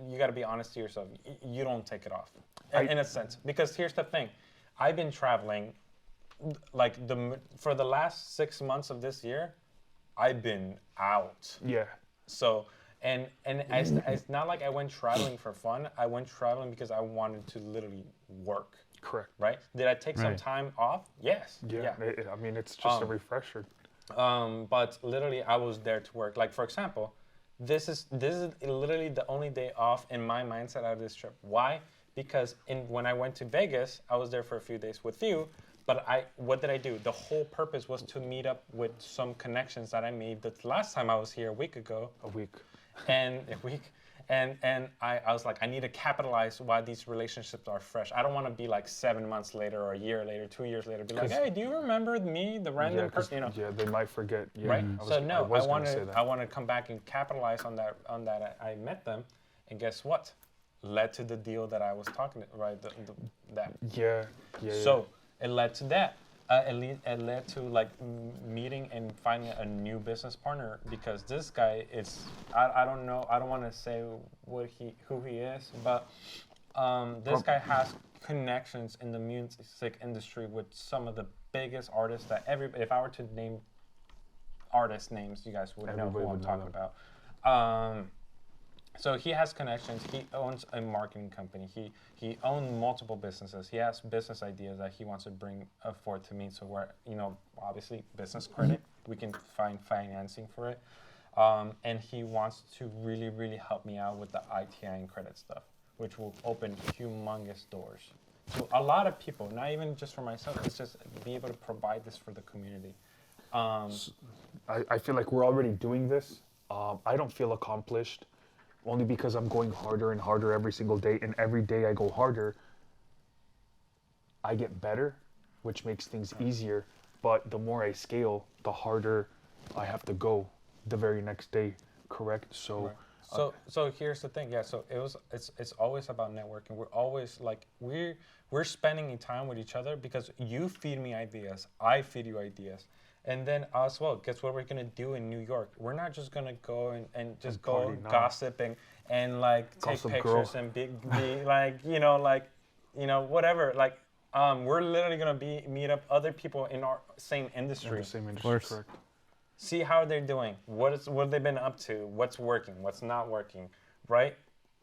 C: You got to be honest to yourself. You don't take it off, in a sense. Because here's the thing. I've been traveling, like, for the last 6 months of this year, I've been out.
B: Yeah.
C: So, and it's not like I went traveling for fun. I went traveling because I wanted to literally work.
B: Correct.
C: Right? Did I take some time off? Yes.
B: Yeah. I mean, it's just a refresher.
C: But literally, I was there to work. Like, for example, this is literally the only day off in my mindset out of this trip. Why? Because when I went to Vegas, I was there for a few days with you. But what did I do? The whole purpose was to meet up with some connections that I made the last time I was here a week ago.
B: A week.
C: And I was like, I need to capitalize while these relationships are fresh. I don't want to be like 7 months later or a year later, 2 years later, be like, hey, do you remember me, the random person? You know?
B: Yeah, they might forget. Yeah,
C: Right. I want to come back and capitalize on that. I met them, and guess what? Led to the deal that I was talking about, right? That.
B: Yeah.
C: So it led to that. It led to like meeting and finding a new business partner, because this guy is, I don't know, I don't want to say who he is, but this guy has connections in the music industry with some of the biggest artists that if I were to name artist names, you guys would know who I'm talking about. So he has connections. He owns a marketing company. He owns multiple businesses. He has business ideas that he wants to bring forth to me. So where, obviously business credit, we can find financing for it. And he wants to really, really help me out with the ITI and credit stuff, which will open humongous doors to a lot of people, not even just for myself. It's just be able to provide this for the community.
B: I feel like we're already doing this. I don't feel accomplished, only because I'm going harder and harder every single day, and every day I go harder, I get better, which makes things easier. But the more I scale, the harder I have to go the very next day. Correct? So.
C: Right. So here's the thing. Yeah. So it's always about networking. We're always like we're spending time with each other, because you feed me ideas, I feed you ideas. And then as well, guess what we're gonna do in New York? We're not just gonna go and just go gossip and like
B: Gossip
C: take pictures
B: girl.
C: and be like whatever. Like we're literally gonna meet up other people in our same industry.
B: In the same industry, correct.
C: See how they're doing. What they've been up to. What's working. What's not working. Right?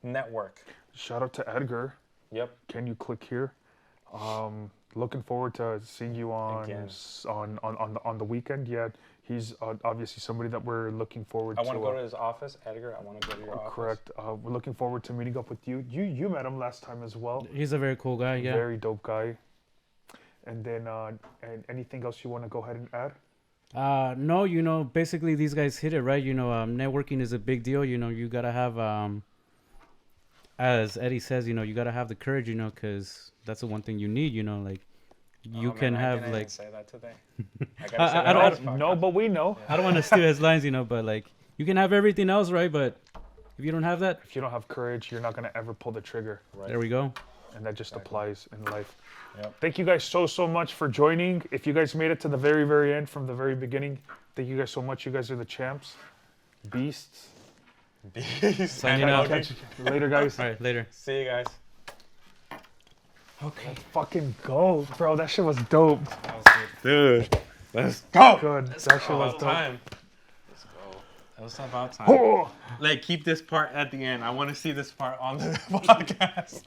C: Network.
B: Shout out to Edgar.
C: Yep.
B: Can you click here? Looking forward to seeing you on the weekend. Yeah, he's obviously somebody that we're looking forward to.
C: I want to go to his office, Edgar. I want to go to your office.
B: Correct. We're looking forward to meeting up with you. You met him last time as well.
A: He's a very cool guy. Yeah.
B: Very dope guy. And then and anything else you want to go ahead and add?
A: No, basically these guys hit it right. Networking is a big deal. You gotta have, as Eddie says, you gotta have the courage. Because that's the one thing you need. Like you can have
C: I
A: like.
C: say that today.
B: No, but we know.
A: I don't want to steal his lines, but like you can have everything else, right? But if you don't have that,
B: if you don't have courage, you're not gonna ever pull the trigger.
C: Right.
A: There we go.
B: And that just applies in life.
C: Yep.
B: Thank you guys so much for joining. If you guys made it to the very, very end from the very beginning, thank you guys so much. You guys are the champs. Beasts.
A: Signing out.
B: Catch you later, guys.
A: All right, later.
C: See you guys.
B: Okay. Let's fucking go, bro. That shit was dope.
C: Dude, let's go.
B: Good. That shit was dope.
C: Time. Let's go. That was about time.
B: Oh.
C: Like, keep this part at the end. I want to see this part on the podcast.